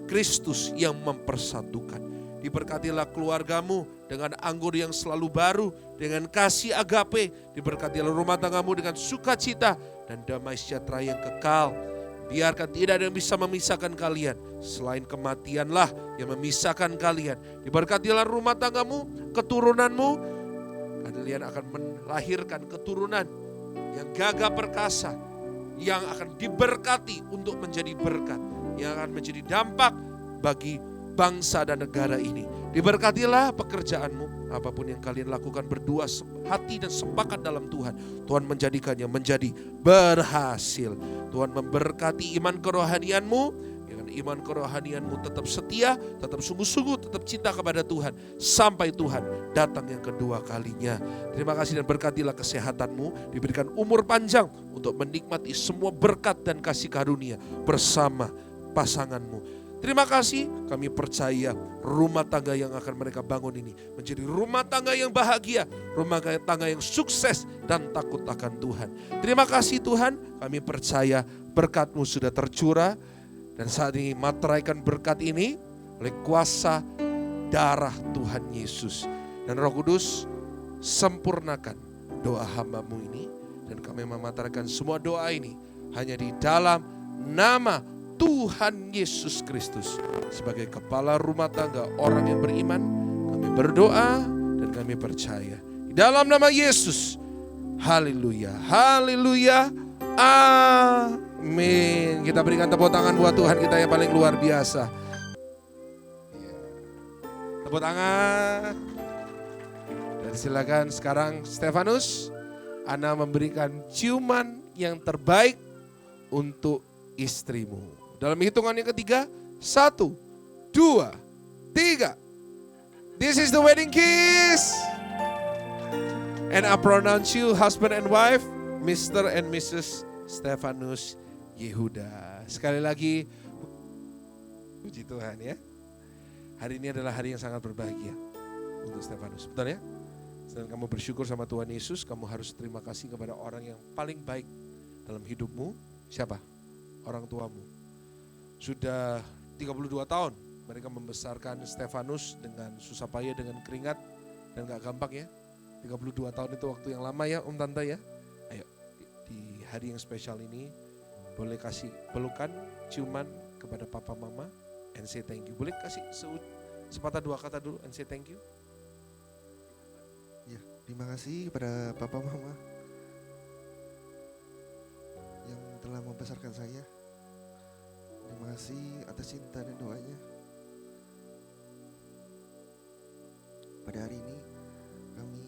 Kristus yang mempersatukan. Diberkatilah keluargamu dengan anggur yang selalu baru, dengan kasih agape. Diberkatilah rumah tanggamu dengan sukacita dan damai sejahtera yang kekal. Biarkan tidak ada yang bisa memisahkan kalian, selain kematianlah yang memisahkan kalian. Diberkatilah rumah tanggamu, keturunanmu. Kalian akan melahirkan keturunan yang gagah perkasa, yang akan diberkati untuk menjadi berkat, yang akan menjadi dampak bagi bangsa dan negara ini. Diberkatilah pekerjaanmu, apapun yang kalian lakukan berdua hati dan sepakat dalam Tuhan, Tuhan menjadikannya menjadi berhasil. Tuhan memberkati iman kerohanianmu, dengan iman kerohanianmu tetap setia, tetap sungguh-sungguh, tetap cinta kepada Tuhan sampai Tuhan datang yang kedua kalinya. Terima kasih dan berkatilah kesehatanmu, diberikan umur panjang untuk menikmati semua berkat dan kasih karunia bersama pasanganmu. Terima kasih, kami percaya rumah tangga yang akan mereka bangun ini menjadi rumah tangga yang bahagia, rumah tangga yang sukses dan takut akan Tuhan. Terima kasih Tuhan, kami percaya berkat-Mu sudah tercurah dan saat ini materaikan berkat ini oleh kuasa darah Tuhan Yesus. Dan Roh Kudus sempurnakan doa hamba-Mu ini, dan kami memateraikan semua doa ini hanya di dalam nama Tuhan Yesus Kristus. Sebagai kepala rumah tangga orang yang beriman, kami berdoa dan kami percaya di dalam nama Yesus. Haleluya, haleluya, amin. Kita berikan tepuk tangan buat Tuhan kita yang paling luar biasa. Tepuk tangan. Dan silakan sekarang Stefanus, Ana memberikan ciuman yang terbaik untuk istrimu. Dalam hitungan yang ketiga, 1, 2, 3. This is the wedding kiss. And I pronounce you husband and wife, Mr. and Mrs. Stefanus Yehuda. Sekali lagi, puji Tuhan ya. Hari ini adalah hari yang sangat berbahagia untuk Stefanus. Betul ya? Dan kamu bersyukur sama Tuhan Yesus, kamu harus terima kasih kepada orang yang paling baik dalam hidupmu. Siapa? Orang tuamu. Sudah 32 tahun mereka membesarkan Stefanus dengan susah payah, dengan keringat, dan gak gampang ya. 32 tahun itu waktu yang lama ya Om Tante ya. Ayo di hari yang spesial ini boleh kasih pelukan, ciuman kepada Papa Mama and say thank you. Boleh kasih sepatah dua kata dulu and say thank you. Ya, terima kasih kepada Papa Mama yang telah membesarkan saya. Terima kasih atas cinta dan doanya. Pada hari ini kami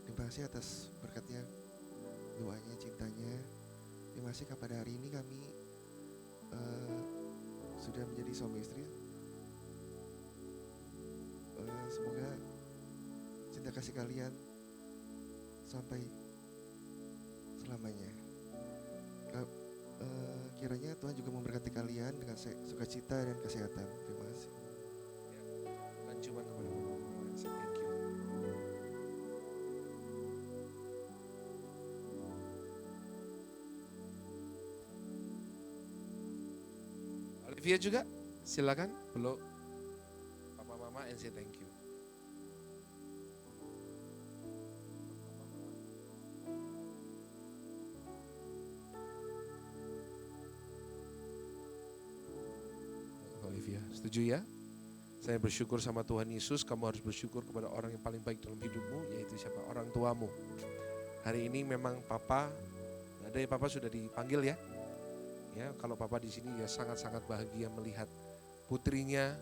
terima kasih atas berkatnya, doanya, cintanya. Terima kasih kepada hari ini kami sudah menjadi suami istri. Semoga cinta kasih kalian sampai selamanya. Kiranya Tuhan juga memberkati kalian dengan sukacita dan kesehatan. Terima kasih. Dan cuma kepada Mama. Thank you. Olivia juga, silakan peluk Papa Mama and say thank you. Olivia, setuju ya? Saya bersyukur sama Tuhan Yesus, kamu harus bersyukur kepada orang yang paling baik dalam hidupmu, yaitu siapa? Orang tuamu. Hari ini memang Papa, ada ya, Papa sudah dipanggil ya. Ya, kalau Papa di sini ya sangat-sangat bahagia melihat putrinya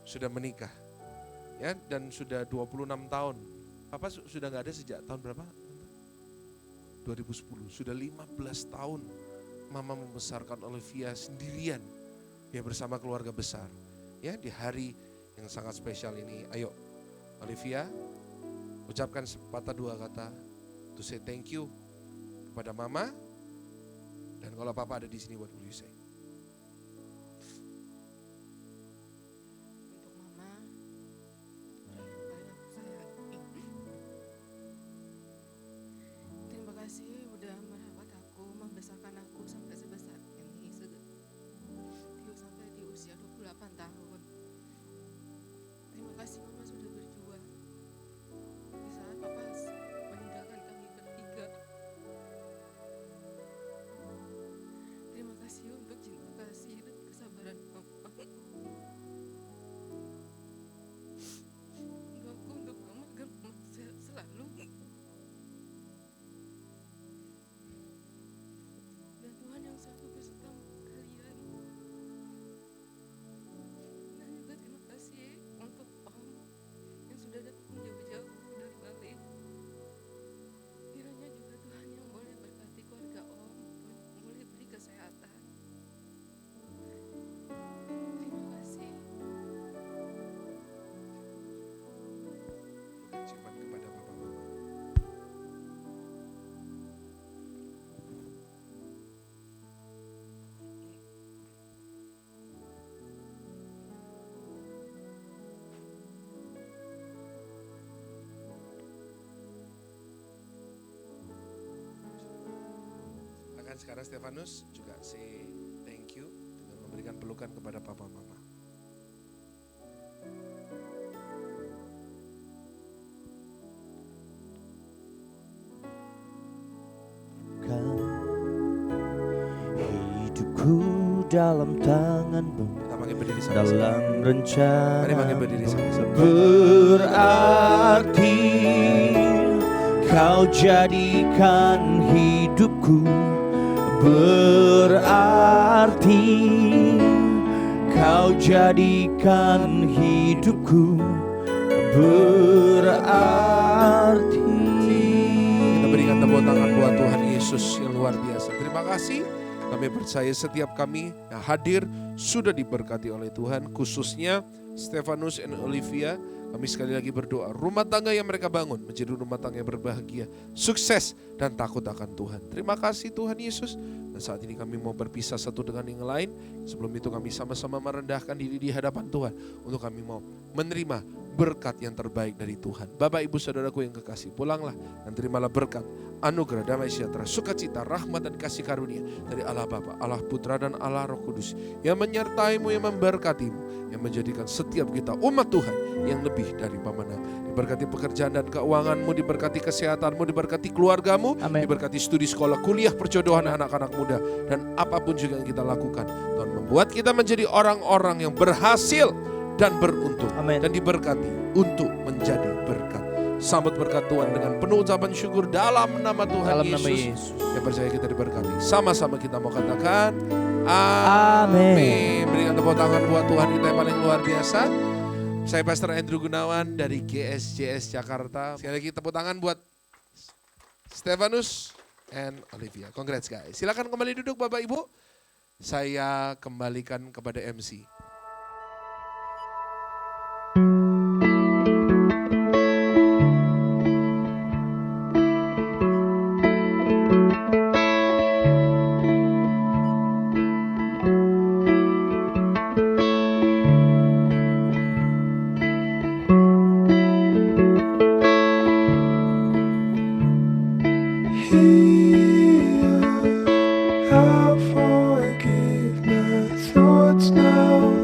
sudah menikah. Ya, dan sudah 26 tahun. Papa sudah nggak ada sejak tahun berapa? 2010. Sudah 15 tahun Mama membesarkan Olivia sendirian. Ya, bersama keluarga besar. Ya, di hari yang sangat spesial ini, ayo Olivia ucapkan sepatah dua kata to say thank you kepada Mama Kalau Papa ada di sini, what will you say? Untuk Mama, paling aku sayangi. Terima kasih udah merawat aku, membesarkan aku sampai sebesar ini, sampai di usia 28 tahun. Terima kasih Mama sudah berjuang di saat Papa meninggalkan kami bertiga. Terima kasih untuk cinta kasih dan kesabaran Mama. Doaku untuk Mama agar Mama sehat selalu. Dan Tuhan yang selalu beserta kalian. Dan juga terima kasih untuk Om yang sudah datang jauh-jauh dari Bali. Kiranya juga Tuhan yang boleh berkati keluarga Om, boleh beri kesehatan. Terima kasih. Ciuman kepada Papa Mama. Akan sekarang Stefanus juga say thank you dengan memberikan pelukan kepada Papa Mama. Hidupku dalam tanganmu, Kita makin berdiri sama-sama. dalam rencana Mari makin berdiri sama-sama. berarti kau jadikan hidupku, berarti kau jadikan hidupku, berarti. Kita berikan tepuk tangan buat Tuhan Yesus yang luar biasa. Terima kasih. Kami percaya setiap kami yang hadir sudah diberkati oleh Tuhan. Khususnya Stefanus dan Olivia. Kami sekali lagi berdoa. Rumah tangga yang mereka bangun menjadi rumah tangga yang berbahagia. Sukses dan takut akan Tuhan. Terima kasih Tuhan Yesus. Dan saat ini kami mau berpisah satu dengan yang lain. Sebelum itu kami sama-sama merendahkan diri di hadapan Tuhan. Untuk kami mau menerima berkat yang terbaik dari Tuhan. Bapak, Ibu, Saudaraku yang kekasih, pulanglah dan terimalah berkat, anugerah, damai sejahtera, sukacita, rahmat dan kasih karunia dari Allah Bapa, Allah Putra dan Allah Roh Kudus yang menyertaimu, yang memberkatimu, yang menjadikan setiap kita umat Tuhan yang lebih dari pemenang. Diberkati pekerjaan dan keuanganmu, diberkati kesehatanmu, diberkati keluargamu, Amin. diberkati studi sekolah, kuliah, perjodohan anak-anak muda, dan apapun juga yang kita lakukan. Tuhan membuat kita menjadi orang-orang yang berhasil dan beruntung. Amin. Dan diberkati untuk menjadi berkat. Sambut berkat Tuhan dengan penuh ucapan syukur dalam nama Tuhan Dalam Yesus. nama Yesus. Yang percaya kita diberkati. Sama-sama kita mau katakan Amin. amin. Berikan tepuk tangan buat Tuhan kita yang paling luar biasa. Saya Pastor Andrew Gunawan dari GSJS Jakarta. Sekali lagi tepuk tangan buat Stefanus and Olivia. Congrats guys. Silakan kembali duduk Bapak Ibu. Saya kembalikan kepada MC. Here, I forgive my thoughts now.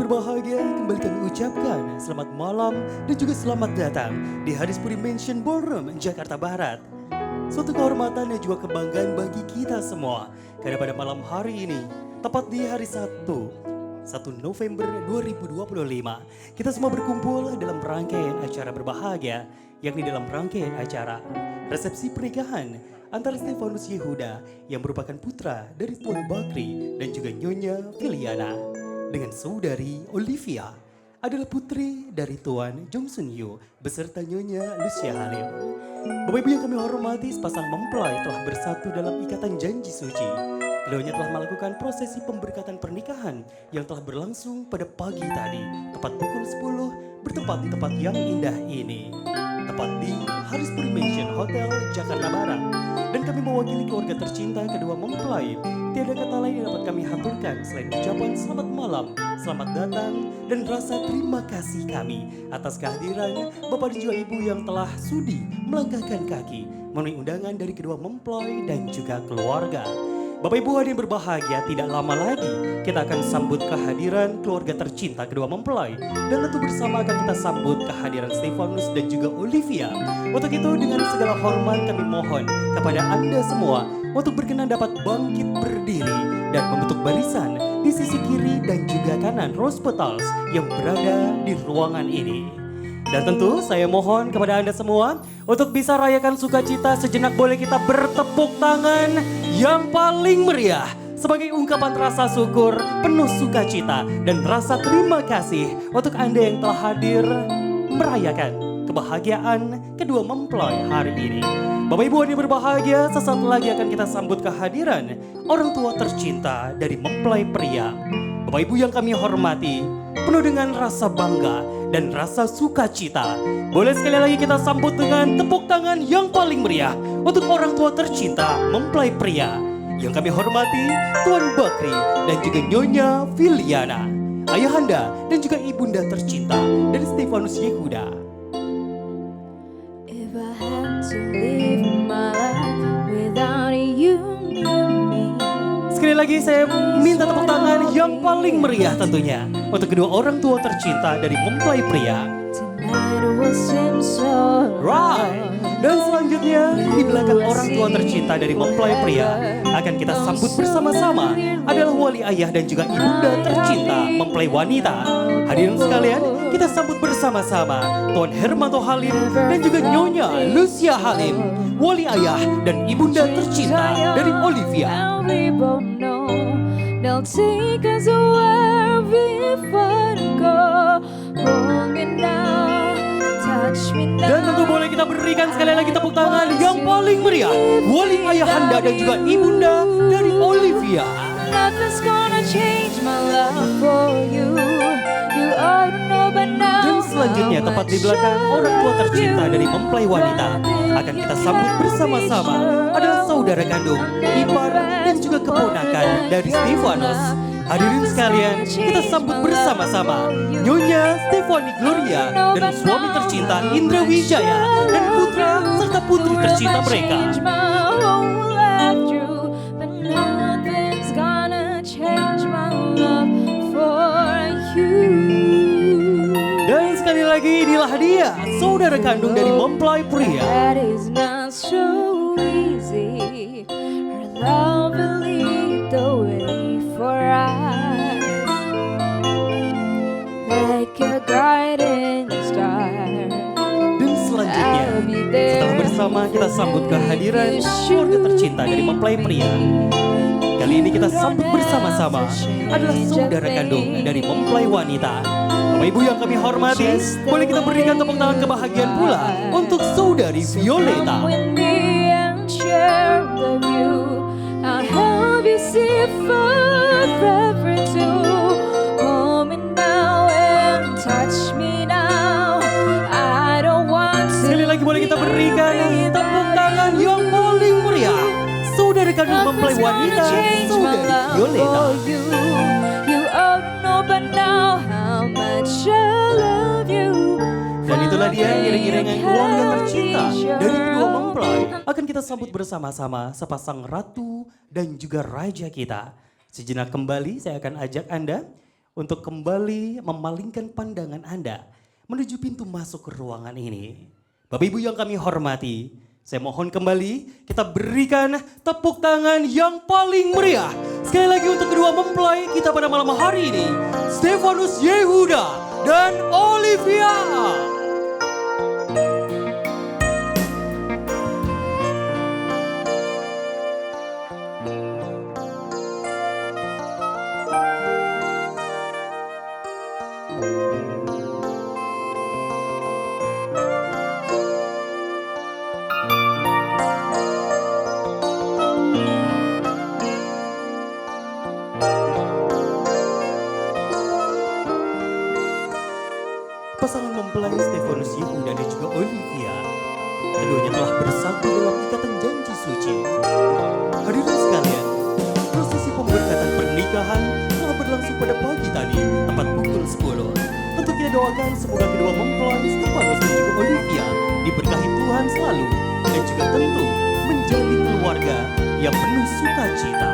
berbahagia, kembali kami ucapkan selamat malam dan juga selamat datang di Harispuri Mansion Ballroom, Jakarta Barat. Suatu kehormatan dan juga kebanggaan bagi kita semua. Karena pada malam hari ini, tepat di hari Sabtu, 1 November 2025, kita semua berkumpul dalam rangkaian acara berbahagia, yakni dalam rangkaian acara resepsi pernikahan antara Stefanus Yehuda yang merupakan putra dari Tuan Bakri dan juga Nyonya Filiana dengan saudari Olivia adalah putri dari Tuan Jong Sun Yu beserta Nyonya Lucia Halim. Bapak Ibu yang kami hormati, sepasang mempelai telah bersatu dalam ikatan janji suci. Keduanya telah melakukan prosesi pemberkatan pernikahan yang telah berlangsung pada pagi tadi, tepat pukul 10 bertempat di tempat yang indah ini, tepat di Harispuri Mansion Hotel Jakarta Barat. Dan kami mewakili keluarga tercinta kedua mempelai. Tiada kata lain yang dapat kami haturkan selain ucapan selamat malam, selamat datang, dan rasa terima kasih kami atas kehadiran Bapak dan juga Ibu yang telah sudi melangkahkan kaki memenuhi undangan dari kedua mempelai dan juga keluarga. Bapak Ibu hadirin berbahagia, tidak lama lagi kita akan sambut kehadiran keluarga tercinta kedua mempelai. Dan tentu bersama akan kita sambut kehadiran Stefanus dan juga Olivia. Untuk itu dengan segala hormat kami mohon kepada Anda semua untuk berkenan dapat bangkit berdiri dan membentuk barisan di sisi kiri dan juga kanan rose petals yang berada di ruangan ini. Dan tentu saya mohon kepada Anda semua untuk bisa rayakan sukacita sejenak, boleh kita bertepuk tangan yang paling meriah sebagai ungkapan rasa syukur, penuh sukacita dan rasa terima kasih untuk Anda yang telah hadir merayakan kebahagiaan kedua mempelai hari ini. Bapak Ibu yang berbahagia, sesaat lagi akan kita sambut kehadiran orang tua tercinta dari mempelai pria. Bapak Ibu yang kami hormati, penuh dengan rasa bangga dan rasa sukacita, boleh sekali lagi kita sambut dengan tepuk tangan yang paling meriah untuk orang tua tercinta mempelai pria yang kami hormati, Tuan Bakri dan juga Nyonya Filiana, ayahanda dan juga ibunda tercinta dari Stefanus Yehuda. If I had to live my life without you near me. Sekali lagi saya minta tepuk tangan yang paling meriah tentunya untuk kedua orang tua tercinta dari mempelai pria. Tonight will seem so Right. Dan selanjutnya di belakang orang tua tercinta dari mempelai pria akan kita sambut bersama-sama adalah wali ayah dan juga ibunda tercinta mempelai wanita. Hadirin sekalian, kita sambut bersama-sama Tuan Hermanto Halim dan juga Nyonya Lucia Halim, wali ayah dan ibunda tercinta dari Olivia. We both know they'll take us where we want to go. Hold me now, touch me now. Dan tentu boleh kita berikan sekali lagi tepuk tangan yang paling meriah wali ayahanda dan juga ibunda dari Olivia. Nothing's gonna change my love for you. You ought to know by now. Dan selanjutnya tepat di belakang orang tua tercinta dari mempelai wanita akan kita sambut bersama-sama adalah saudara kandung, ipar dan juga keponakan dari Stefanus. Hadirin sekalian, kita sambut bersama-sama Nyonya Stefani Gloria dan suami tercinta Indra Wijaya dan putra serta putri tercinta mereka. Change my whole life through, but nothing's gonna change my love for you. Dan sekali lagi inilah dia, saudara kandung dari mempelai pria. That is not so easy. Her love will lead the way for us, like a guiding star. Dan selanjutnya, setelah bersama kita sambut kehadiran keluarga tercinta dari mempelai pria. Kali ini kita sambut bersama-sama adalah saudara kandung dari mempelai wanita. Bapak Ibu yang kami hormati, boleh kita berikan tepuk tangan kebahagiaan pula untuk saudari Violeta. Come with me and share the view. I'll help you see forever too. Hold me now and touch me now. I don't want to. Sekali lagi boleh kita berikan tepuk tangan yang paling meriah saudara kandung mempelai wanita, saudari Violeta. You ought to know by now how much I love you. Dan itulah dia iring-iringan keluarga tercinta dari kedua mempelai. Akan kita sambut bersama-sama sepasang ratu dan juga raja kita. Sejenak kembali saya akan ajak Anda untuk kembali memalingkan pandangan Anda menuju pintu masuk ke ruangan ini. Bapak Ibu yang kami hormati, saya mohon kembali kita berikan tepuk tangan yang paling meriah sekali lagi untuk kedua mempelai kita pada malam hari ini, Stefanus Yehuda dan Olivia. Pasangan mempelai Stefanus Yehuda dan juga Olivia, keduanya telah bersatu dalam ikatan janji suci. Hadirin sekalian, prosesi pemberkatan pernikahan telah berlangsung pada pagi tadi, tepat pukul 10. Tentu kita doakan semoga kedua mempelai Stefanus dan juga Olivia diberkahi Tuhan selalu dan juga tentu menjadi keluarga yang penuh sukacita.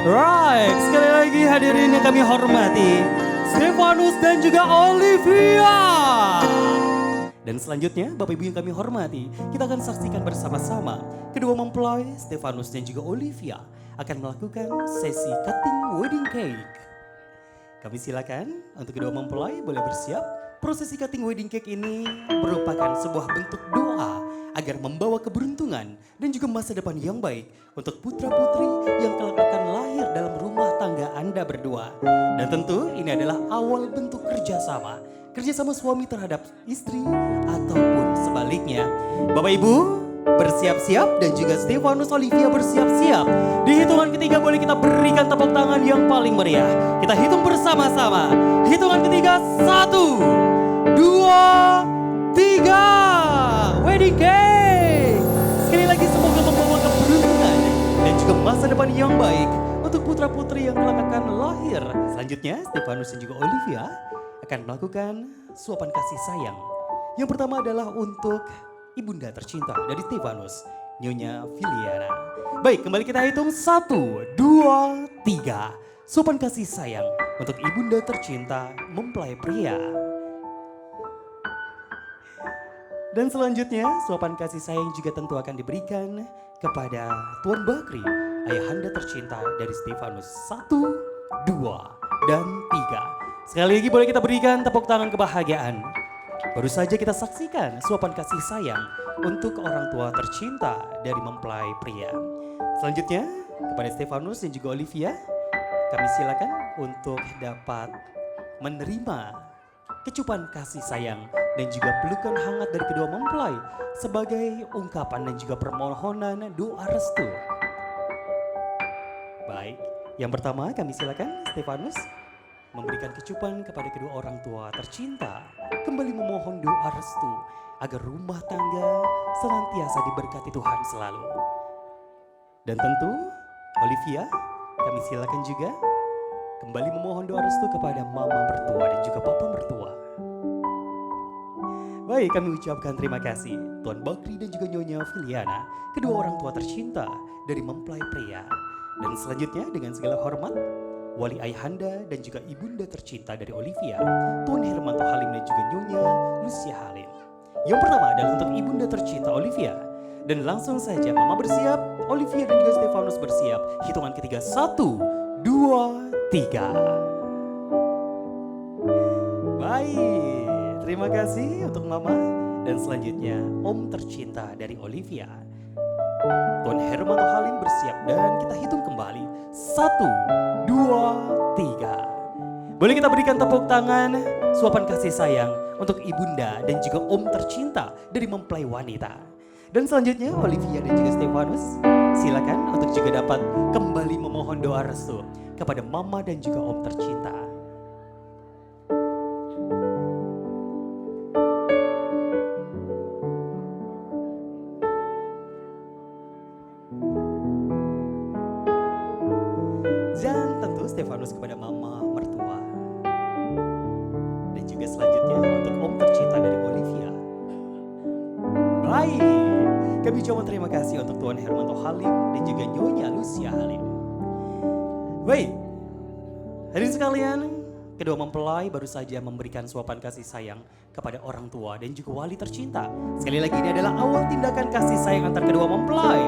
Right, sekali lagi hadirin yang kami hormati, Stefanus dan juga Olivia. Dan selanjutnya Bapak Ibu yang kami hormati, kita akan saksikan bersama-sama kedua mempelai Stefanus dan juga Olivia akan melakukan sesi cutting wedding cake. Kami silakan untuk kedua mempelai boleh bersiap. Prosesi cutting wedding cake ini merupakan sebuah bentuk doa agar membawa keberuntungan dan juga masa depan yang baik untuk putra-putri yang kelak akan lahir dalam rumah tangga Anda berdua. Dan tentu ini adalah awal bentuk kerjasama suami terhadap istri ataupun sebaliknya. Bapak Ibu bersiap-siap dan juga Stefanus Olivia bersiap-siap. Di hitungan ketiga boleh kita berikan tepuk tangan yang paling meriah. Kita hitung bersama-sama. Hitungan ketiga, 1, 2, 3. Wedding cake. Sekali lagi semoga membawa keberuntungan dan juga masa depan yang baik untuk putra-putri yang kelak akan lahir. Selanjutnya Stefanus dan juga Olivia akan melakukan suapan kasih sayang. Yang pertama adalah untuk ibunda tercinta dari Stefanus, Nyonya Filiana. Baik, kembali kita hitung 1, 2, 3. Suapan kasih sayang untuk ibunda tercinta mempelai pria. Dan selanjutnya, suapan kasih sayang juga tentu akan diberikan kepada Tuan Bakri, ayahanda tercinta dari Stefanus. 1, 2, dan 3. Sekali lagi boleh kita berikan tepuk tangan kebahagiaan. Baru saja kita saksikan suapan kasih sayang untuk orang tua tercinta dari mempelai pria. Selanjutnya, kepada Stefanus dan juga Olivia, kami silakan untuk dapat menerima kecupan kasih sayang dan juga pelukan hangat dari kedua mempelai sebagai ungkapan dan juga permohonan doa restu. Baik, yang pertama kami silakan Stefanus memberikan kecupan kepada kedua orang tua tercinta, kembali memohon doa restu agar rumah tangga senantiasa diberkati Tuhan selalu. Dan tentu Olivia, kami silakan juga kembali memohon doa restu kepada mama mertua dan juga papa mertua. Baik, kami ucapkan terima kasih Tuan Bakri dan juga Nyonya Filiana, kedua orang tua tercinta dari mempelai pria. Dan selanjutnya dengan segala hormat, wali ayahanda dan juga ibunda tercinta dari Olivia, Tuan Hermanto Halim dan juga Nyonya Lucia Halim. Yang pertama adalah untuk ibunda tercinta Olivia. Dan langsung saja mama bersiap, Olivia dan juga Stefanus bersiap. Hitungan ketiga, 1, 2, 3. Baik, terima kasih untuk mama. Dan selanjutnya om tercinta dari Olivia, Tuan Hermanto Halim bersiap dan kita hitung kembali. 1, 2, 3. Boleh kita berikan tepuk tangan suapan kasih sayang untuk ibunda dan juga om tercinta dari mempelai wanita. Dan selanjutnya Olivia dan juga Stefanus silakan untuk juga dapat kembali kembali memohon doa restu kepada mama dan juga om tercinta. Dan tentu Stefanus kepada mama mertua. Dan juga selanjutnya untuk om tercinta dari Olivia. Baik, kami ucapkan terima kasih untuk Tuan Hermanto Halim dan juga Nyonya Lucia Halim. Baik, hadirin sekalian, kedua mempelai baru saja memberikan suapan kasih sayang kepada orang tua dan juga wali tercinta. Sekali lagi ini adalah awal tindakan kasih sayang antar kedua mempelai.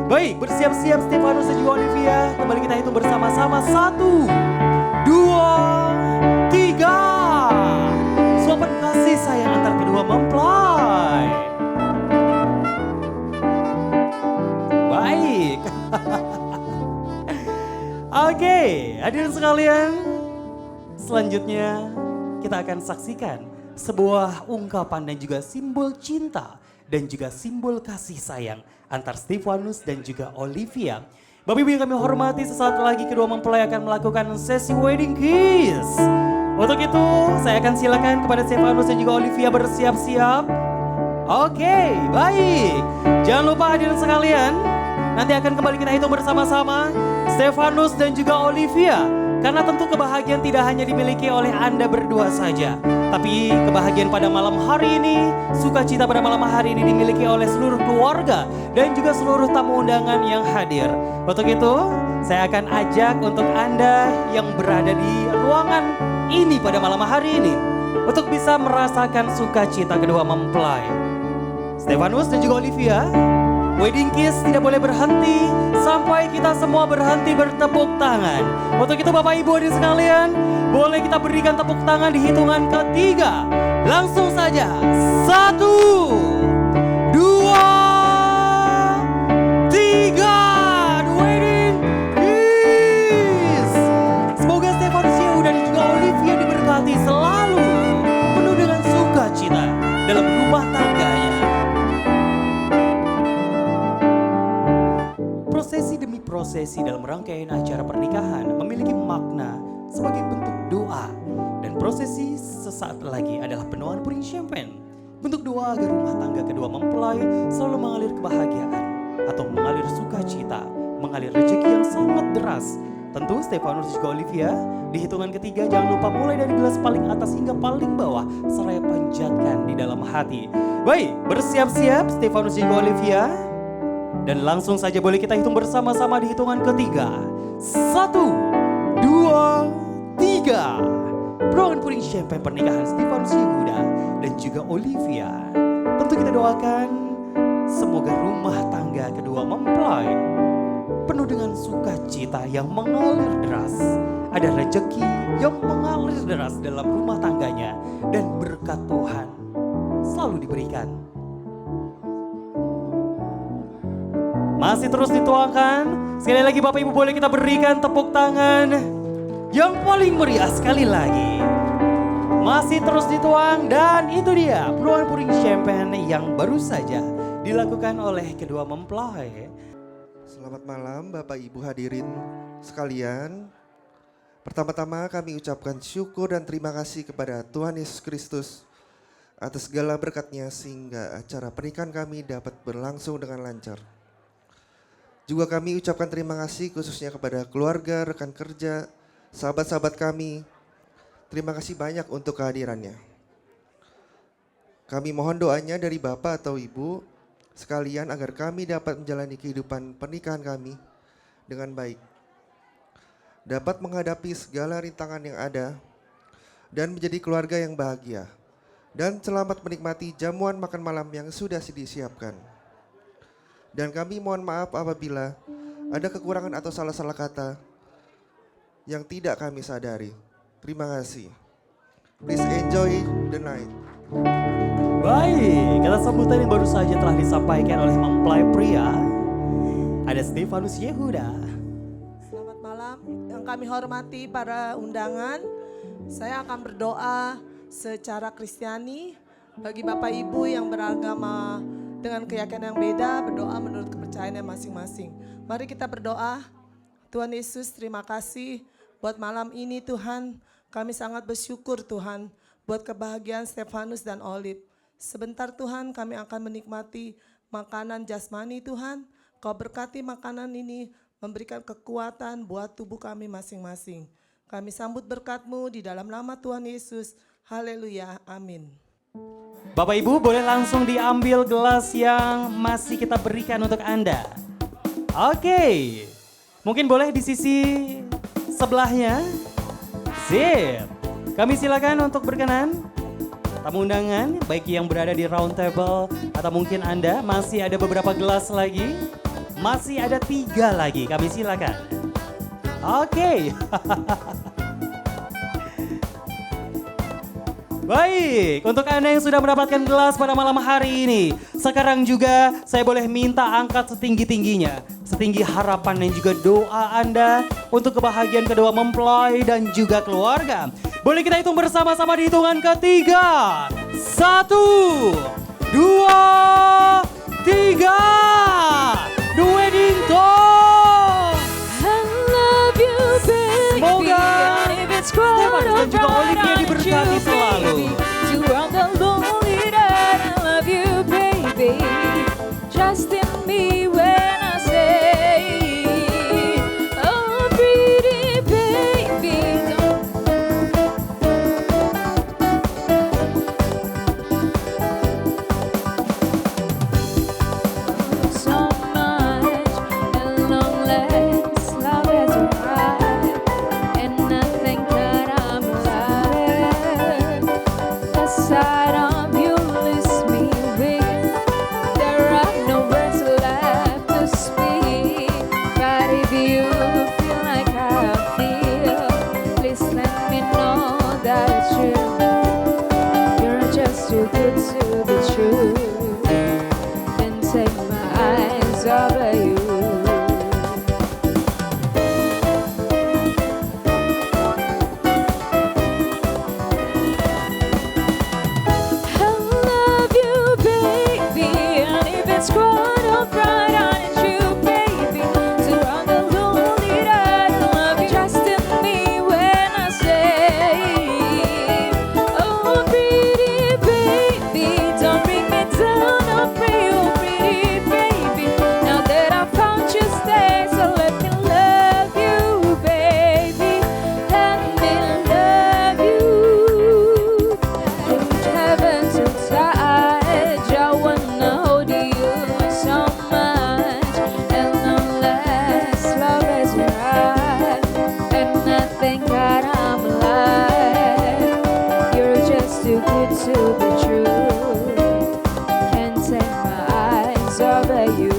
Baik, bersiap-siap Stefanus dan juga Olivia. Kembali kita hitung bersama-sama. 1, 2, 3. Suapan kasih sayang antar kedua mempelai. Baik. Oke, hadirin sekalian. Selanjutnya kita akan saksikan sebuah ungkapan dan juga simbol cinta dan juga simbol kasih sayang antar Stefanus dan juga Olivia. Bapak Ibu yang kami hormati, sesaat lagi kedua mempelai akan melakukan sesi wedding kiss. Untuk itu saya akan silakan kepada Stefanus dan juga Olivia bersiap-siap. Oke, baik. Jangan lupa hadirin sekalian, nanti akan kembali kita hitung bersama-sama Stefanus dan juga Olivia. Karena tentu kebahagiaan tidak hanya dimiliki oleh Anda berdua saja, tapi kebahagiaan pada malam hari ini, sukacita pada malam hari ini dimiliki oleh seluruh keluarga dan juga seluruh tamu undangan yang hadir. Untuk itu, saya akan ajak untuk Anda yang berada di ruangan ini pada malam hari ini untuk bisa merasakan sukacita kedua mempelai. Stefanus dan juga Olivia, wedding kiss tidak boleh berhenti sampai kita semua berhenti bertepuk tangan. Untuk itu Bapak Ibu hadirin sekalian, boleh kita berikan tepuk tangan di hitungan ketiga. Langsung saja. 1, 2, 3. Wedding kiss. Semoga Stefanus Yehuda dan juga Olivia diberkati selalu penuh dengan sukacita dalam rumah tangganya. Prosesi demi prosesi dalam rangkaian acara pernikahan memiliki makna sebagai bentuk doa. Dan prosesi sesaat lagi adalah penuhan puring champagne. Bentuk doa agar rumah tangga kedua mempelai selalu mengalir kebahagiaan atau mengalir sukacita, mengalir rezeki yang sangat deras. Tentu Stefanus juga Olivia, di hitungan ketiga jangan lupa mulai dari gelas paling atas hingga paling bawah, seraya panjatkan di dalam hati. Baik, bersiap-siap Stefanus juga Olivia. Dan langsung saja boleh kita hitung bersama-sama di hitungan ketiga. 1, 2, 3. Penuhan puring champagne pernikahan Stefanus Yehuda dan juga Olivia. Tentu kita doakan semoga rumah tangga kedua mempelai penuh dengan sukacita yang mengalir deras. Ada rezeki yang mengalir deras dalam rumah tangganya dan berkat Tuhan selalu diberikan. Masih terus dituangkan. Sekali lagi Bapak Ibu boleh kita berikan tepuk tangan yang paling meriah sekali lagi. Masih terus dituang dan itu dia penuhan puring champagne yang baru saja dilakukan oleh kedua mempelai. Selamat malam Bapak Ibu hadirin sekalian. Pertama-tama kami ucapkan syukur dan terima kasih kepada Tuhan Yesus Kristus atas segala berkat-Nya sehingga acara pernikahan kami dapat berlangsung dengan lancar. Juga kami ucapkan terima kasih khususnya kepada keluarga, rekan kerja, sahabat-sahabat kami. Terima kasih banyak untuk kehadirannya. Kami mohon doanya dari Bapak atau Ibu sekalian agar kami dapat menjalani kehidupan pernikahan kami dengan baik. Dapat menghadapi segala rintangan yang ada dan menjadi keluarga yang bahagia. Dan selamat menikmati jamuan makan malam yang sudah disiapkan. Dan kami mohon maaf apabila ada kekurangan atau salah-salah kata yang tidak kami sadari. Terima kasih. Please enjoy the night. Baik, kata sambutan yang baru saja telah disampaikan oleh mempelai pria. Ada Stefanus Yehuda. Selamat malam, yang kami hormati para undangan. Saya akan berdoa secara Kristiani bagi Bapak Ibu yang beragama dengan keyakinan yang beda, berdoa menurut kepercayaannya masing-masing. Mari kita berdoa. Tuhan Yesus, terima kasih buat malam ini Tuhan. Kami sangat bersyukur Tuhan buat kebahagiaan Stefanus dan Olive. Sebentar Tuhan kami akan menikmati makanan jasmani Tuhan. Kau berkati makanan ini memberikan kekuatan buat tubuh kami masing-masing. Kami sambut berkat-Mu di dalam nama Tuhan Yesus. Haleluya, amin. Bapak Ibu boleh langsung diambil gelas yang masih kita berikan untuk Anda. Oke, mungkin boleh di sisi sebelahnya. Sip, kami silakan untuk berkenan. Tamu undangan, baik yang berada di round table atau mungkin Anda masih ada beberapa gelas lagi. Masih ada 3 lagi, kami silakan. Oke. Baik, untuk Anda yang sudah mendapatkan gelas pada malam hari ini, sekarang juga saya boleh minta angkat setinggi-tingginya, setinggi harapan dan juga doa Anda untuk kebahagiaan kedua mempelai dan juga keluarga. Boleh kita hitung bersama-sama di hitungan ketiga. 1, 2, 3. The wedding door. I love you, baby. Semoga And if it's cold Stefanus dan juga or Olivia bright, diberkati you, selalu. baby. You are the lonely night. I love you, baby. Trust in me when I say, oh, pretty baby. So much and long last love has arrived, and nothing that I'm alive. The sight of you leaves me weak. There are no words left to speak. But if you feel like I feel, please let me know that it's true. You're just too good to be true. Can't take my eyes off of you. I love you, baby, and if it's cold or bright, I need you, baby, to run the lonely night. I love you. Trust in me when I say, oh, pretty baby, don't bring me down, oh, pretty baby. Now that I found you, stay, so let me love you, baby. Let me love you. Put heaven to touch, I wanna hold you so much, and unless love is right, and nothing that I'm alive, you're just too good to be true. Can't take my eyes off of you.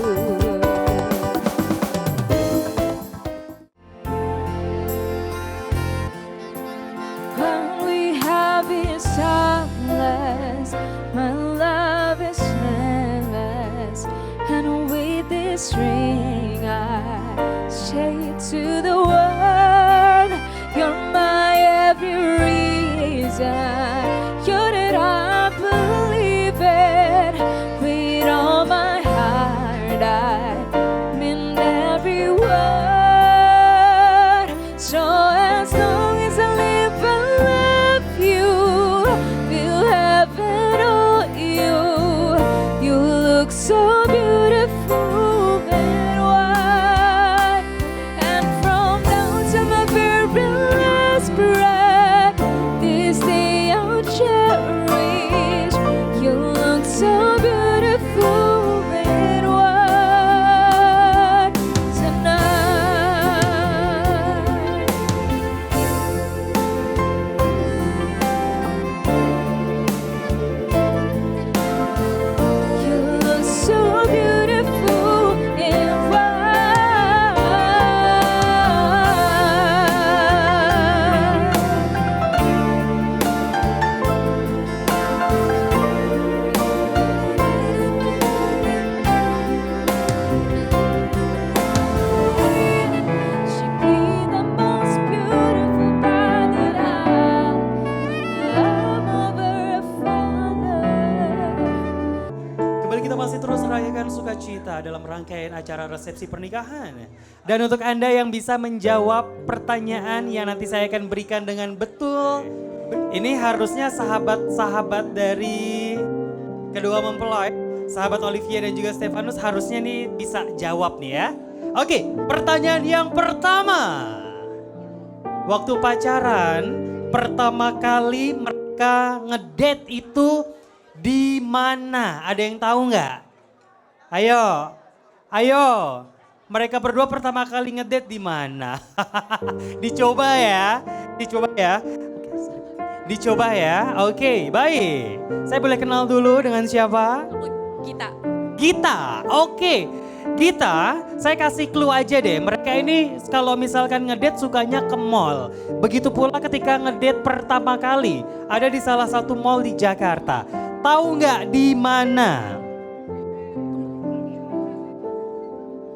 What we have is timeless, my love is endless, and with this ring I say to the world, you're my every reason, you're that I kita dalam rangkaian acara resepsi pernikahan. Dan untuk Anda yang bisa menjawab pertanyaan yang nanti saya akan berikan dengan betul, ini harusnya sahabat-sahabat dari kedua mempelai, sahabat Olivia dan juga Stefanus harusnya nih bisa jawab nih ya. Oke, pertanyaan yang pertama. Waktu pacaran, pertama kali mereka ngedate itu di mana? Ada yang tahu nggak? Ayo. Mereka berdua pertama kali ngedate di mana? Dicoba ya. Dicoba ya. Oke, baik. Saya boleh kenal dulu dengan siapa? Gita. Oke. Gita, saya kasih clue aja deh. Mereka ini kalau misalkan ngedate sukanya ke mall. Begitu pula ketika ngedate pertama kali ada di salah satu mall di Jakarta. Tahu nggak di mana?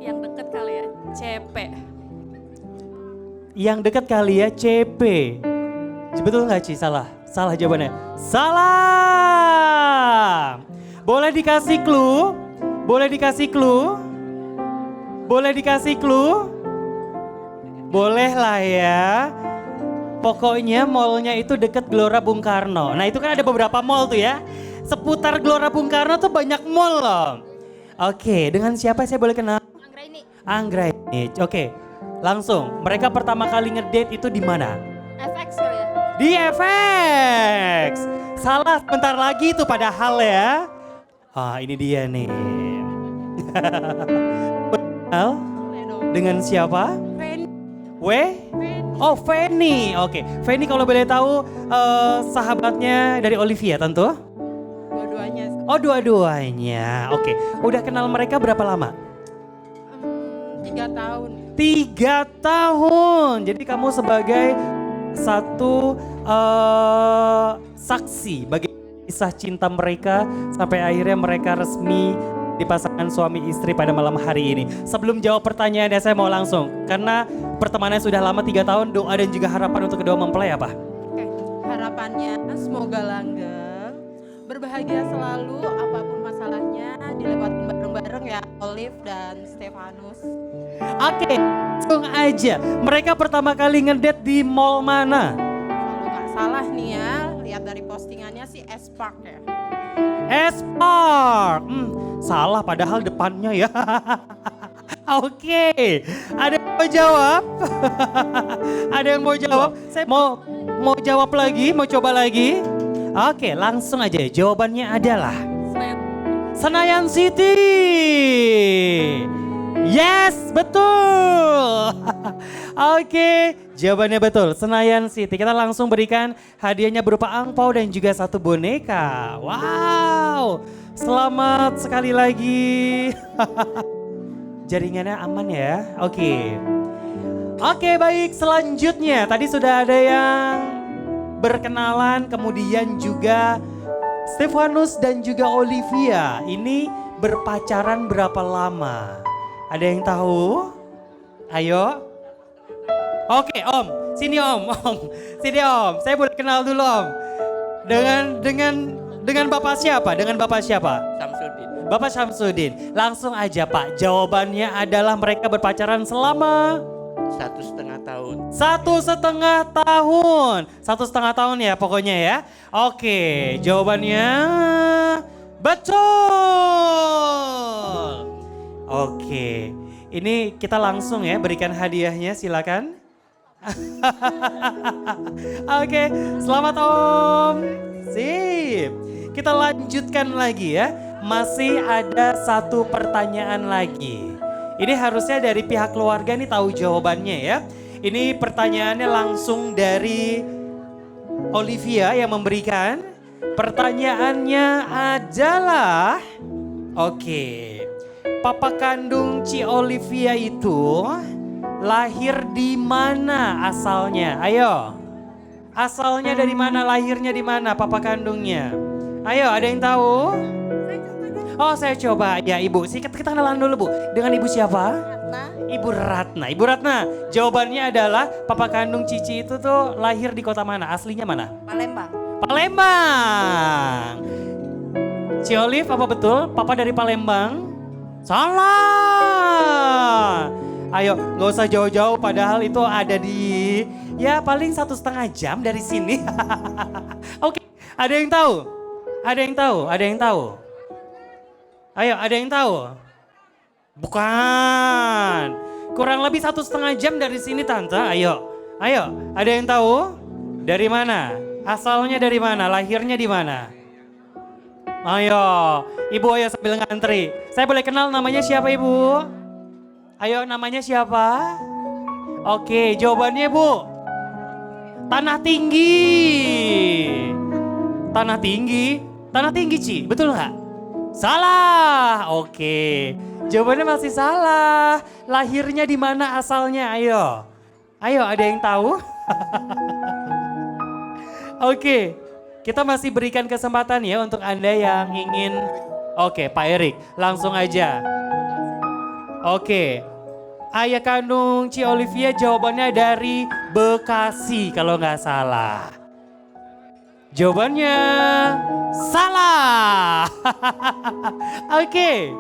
Yang deket kali ya, CP. Yang dekat kali ya, CP. Betul nggak Ci? Salah jawabannya. Salah. Boleh dikasih clue? Boleh lah ya. Pokoknya mallnya itu deket Gelora Bung Karno. Nah itu kan ada beberapa mall tuh ya. Seputar Gelora Bung Karno tuh banyak mall loh. Oke, dengan siapa saya boleh kenal? Anggraini. Oke, langsung. Mereka pertama kali ngedate itu di mana? FX kali ya. Di FX. Salah sebentar lagi itu padahal ya. Ini dia nih. Kenal? Dengan siapa? Feni. Oke, Feni kalau boleh tahu sahabatnya dari Olivia tentu? Dua-duanya. Dua-duanya. Oke, udah kenal mereka berapa lama? 3 tahun. 3 tahun. Jadi kamu sebagai satu saksi bagi kisah cinta mereka sampai akhirnya mereka resmi dipasangkan suami istri pada malam hari ini. Sebelum jawab pertanyaannya saya mau langsung, karena pertemanannya sudah lama 3 tahun, doa dan juga harapan untuk kedua mempelai apa? Oke, harapannya semoga langgeng, berbahagia selalu, apapun masalahnya dilewatin bareng-bareng ya, Olive dan Stefanus. Oke, langsung aja. Mereka pertama kali ngedate di mall mana? Kalau nggak salah nih ya, lihat dari postingannya sih S-Park ya. S-Park. Salah padahal depannya ya. Oke, ada yang mau jawab? Ada yang mau jawab? Saya mau jawab lagi, mau coba lagi. Oke, langsung aja. Jawabannya adalah Senayan City. Yes, betul. Oke, jawabannya betul. Senayan City. Kita langsung berikan hadiahnya berupa angpau dan juga satu boneka. Wow, selamat sekali lagi. Jaringannya aman ya. Oke, baik. Selanjutnya, tadi sudah ada yang berkenalan, kemudian juga Stefanus dan juga Olivia. Ini berpacaran berapa lama? Ada yang tahu? Ayo. Oke, Om. Sini Om. Sini Om. Saya boleh kenal dulu Om. Dengan Bapak siapa? Samsudin. Bapak Syamsuddin. Langsung aja Pak. Jawabannya adalah mereka berpacaran selama 1,5 tahun. 1,5 tahun. 1,5 tahun ya pokoknya ya. Oke, jawabannya betul. Oke, ini kita langsung ya berikan hadiahnya, silakan. Oke, selamat Om. Sip. Kita lanjutkan lagi ya. Masih ada satu pertanyaan lagi. Ini harusnya dari pihak keluarga nih tahu jawabannya ya. Ini pertanyaannya langsung dari Olivia yang memberikan. Pertanyaannya adalah, Papa kandung Ci Olivia itu lahir di mana asalnya? Ayo. Asalnya dari mana, lahirnya di mana papa kandungnya? Ayo, ada yang tahu? Saya coba. Ya Ibu, kita kenalan dulu Bu. Dengan Ibu siapa? Ibu Ratna. Ibu Ratna, jawabannya adalah papa kandung Cici itu tuh lahir di kota mana? Aslinya mana? Palembang. Ci Olive, apa betul? Papa dari Palembang? Salah. Ayo, nggak usah jauh-jauh padahal itu ada di ya paling 1,5 jam dari sini. Oke, ada yang tahu? Ada yang tahu? Ada yang tahu? Ayo, ada yang tahu? Bukan. Kurang lebih 1,5 jam dari sini Tante. Ayo, ayo, ada yang tahu? Dari mana? Asalnya dari mana? Lahirnya di mana? Ayo, Ibu ayo sambil ngantri. Saya boleh kenal namanya siapa Ibu? Ayo namanya siapa? Oke, jawabannya Bu. Tanah Tinggi. Tanah Tinggi? Tanah Tinggi Ci, betul nggak? Salah. Oke, jawabannya masih salah. Lahirnya di mana asalnya? Ayo. Ayo, ada yang tahu? Oke, kita masih berikan kesempatan ya untuk Anda yang ingin. Oke, Pak Erik, langsung aja. Oke, ayah kandung Ci Olivia jawabannya dari Bekasi kalau nggak salah. Jawabannya salah. Oke,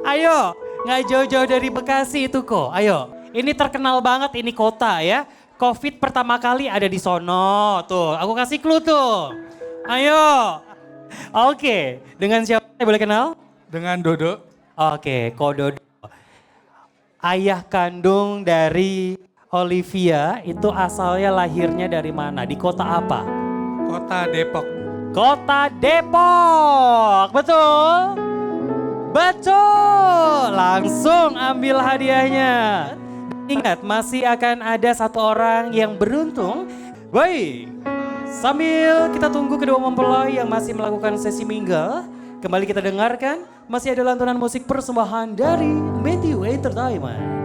ayo, nggak jauh-jauh dari Bekasi itu kok. Ayo, ini terkenal banget ini kota ya. Covid pertama kali ada di sono. Tuh, aku kasih clue tuh. Ayo. Oke, dengan siapa saya boleh kenal? Dengan Dodo. Oke, Ko Dodo. Ayah kandung dari Olivia itu asalnya lahirnya dari mana? Di kota apa? Kota Depok. Kota Depok. Betul? Betul. Langsung ambil hadiahnya. Ingat, masih akan ada satu orang yang beruntung. Baik, sambil kita tunggu kedua mempelai yang masih melakukan sesi mingle, kembali kita dengarkan masih ada lantunan musik persembahan dari Matthew Entertainment.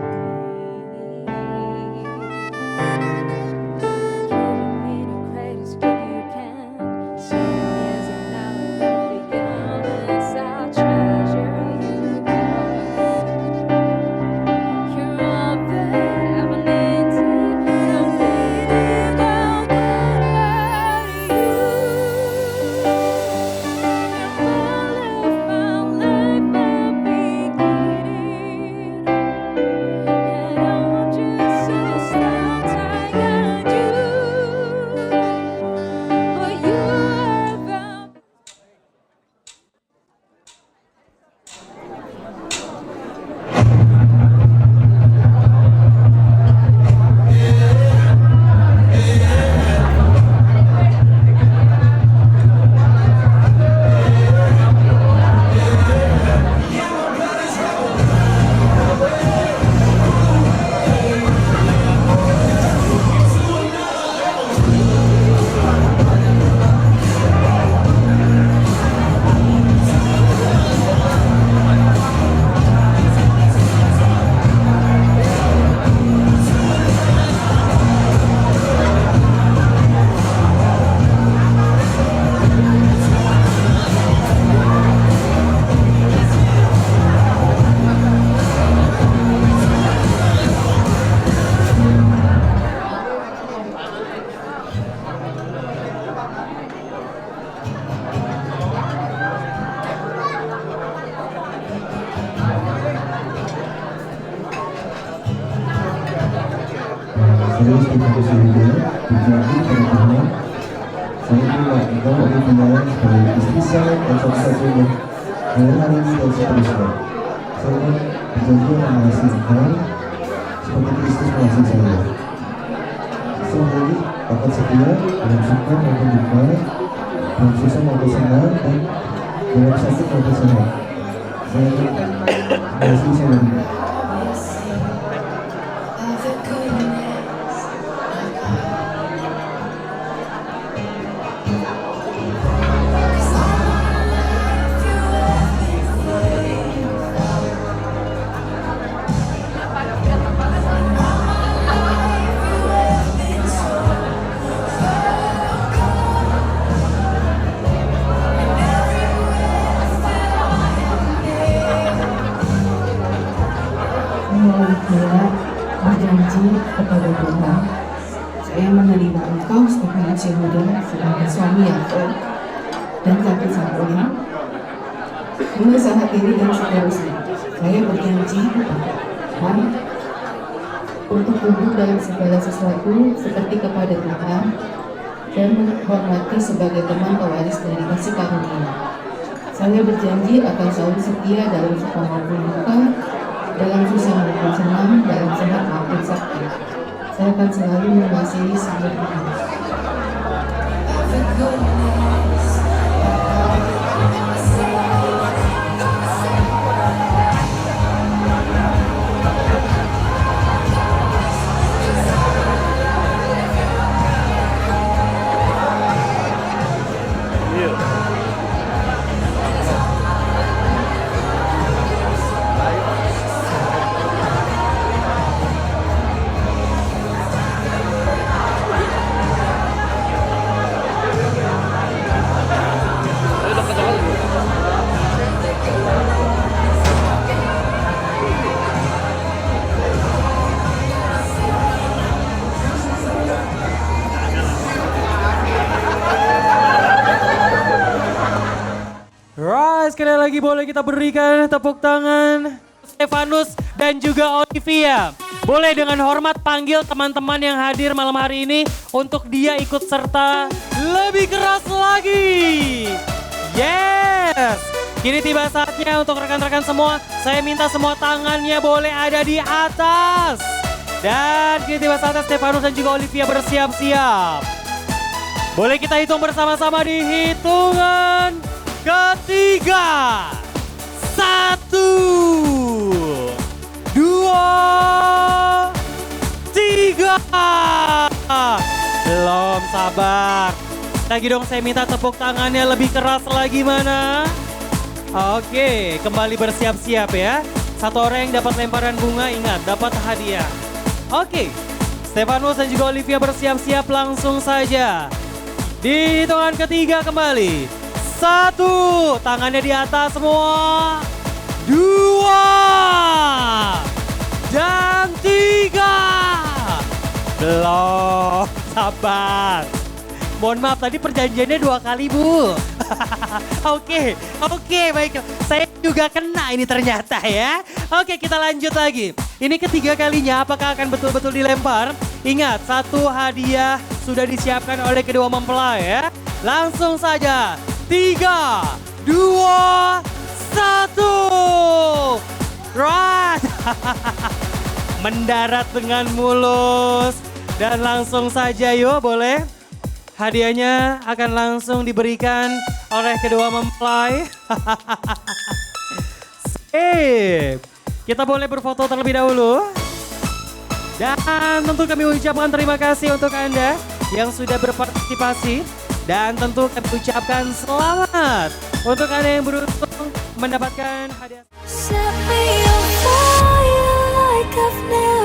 Saya Stefano Silvia, berjanji pada Tuhan, saya melakukan Olivia sebagai istri saya dan satu-satunya dari hari ini dan seterusnya. Saya berjanji mengasihi Tuhan seperti Kristus mengasihi saya. Saya ini akan setia dalam suka maupun duka, dalam susah maupun senang, dan dalam sakit maupun sehat. Saya mengasihi saya. Olivia berjanji kepada Tuhan, saya menerima engkau Stefano Cihuda sebagai suami aku dan kaki satunya. Mulai saat ini dan seterusnya, saya berjanji kepada Tuhan untuk tumbuh dalam segala sesuatu seperti kepada Tuhan dan menghormati sebagai teman pewaris dari kasih karunia. Saya berjanji akan selalu setia dalam suka maupun duka, dalam susah maupun senang, dalam sehat maupun sakit. Saya akan selalu mengasihi semua orang. Right, sekali lagi boleh kita berikan tepuk tangan Stefanus dan juga Olivia. Boleh dengan hormat panggil teman-teman yang hadir malam hari ini untuk dia ikut serta lebih keras lagi. Yes, kini tiba saatnya untuk rekan-rekan semua. Saya minta semua tangannya boleh ada di atas. Dan kini tiba saatnya Stefanus dan juga Olivia bersiap-siap. Boleh kita hitung bersama-sama di hitungan ketiga. 1, 2, 3. Belum, sabar. Lagi dong, saya minta tepuk tangannya lebih keras lagi mana. Oke, kembali bersiap-siap ya. Satu orang yang dapat lemparan bunga, ingat dapat hadiah. Oke, Stefanus dan juga Olivia bersiap-siap langsung saja. Di hitungan ketiga kembali. 1, tangannya di atas semua. 2, dan 3. Belum, sabar. Mohon maaf tadi perjanjiannya 2 kali, Bu. Oke, baik. Saya juga kena ini ternyata ya. Oke, kita lanjut lagi. Ini ketiga kalinya, apakah akan betul-betul dilempar? Ingat, 1 hadiah sudah disiapkan oleh kedua mempelai ya. Langsung saja. 3, 2, 1. Right. Mendarat dengan mulus. Dan langsung saja yuk boleh. Hadiahnya akan langsung diberikan oleh kedua mempelai. Sip. Kita boleh berfoto terlebih dahulu. Dan tentu kami ucapkan terima kasih untuk Anda yang sudah berpartisipasi. Dan tentu kami ucapkan selamat untuk Anda yang beruntung mendapatkan hadiah. Set me on fire like I've never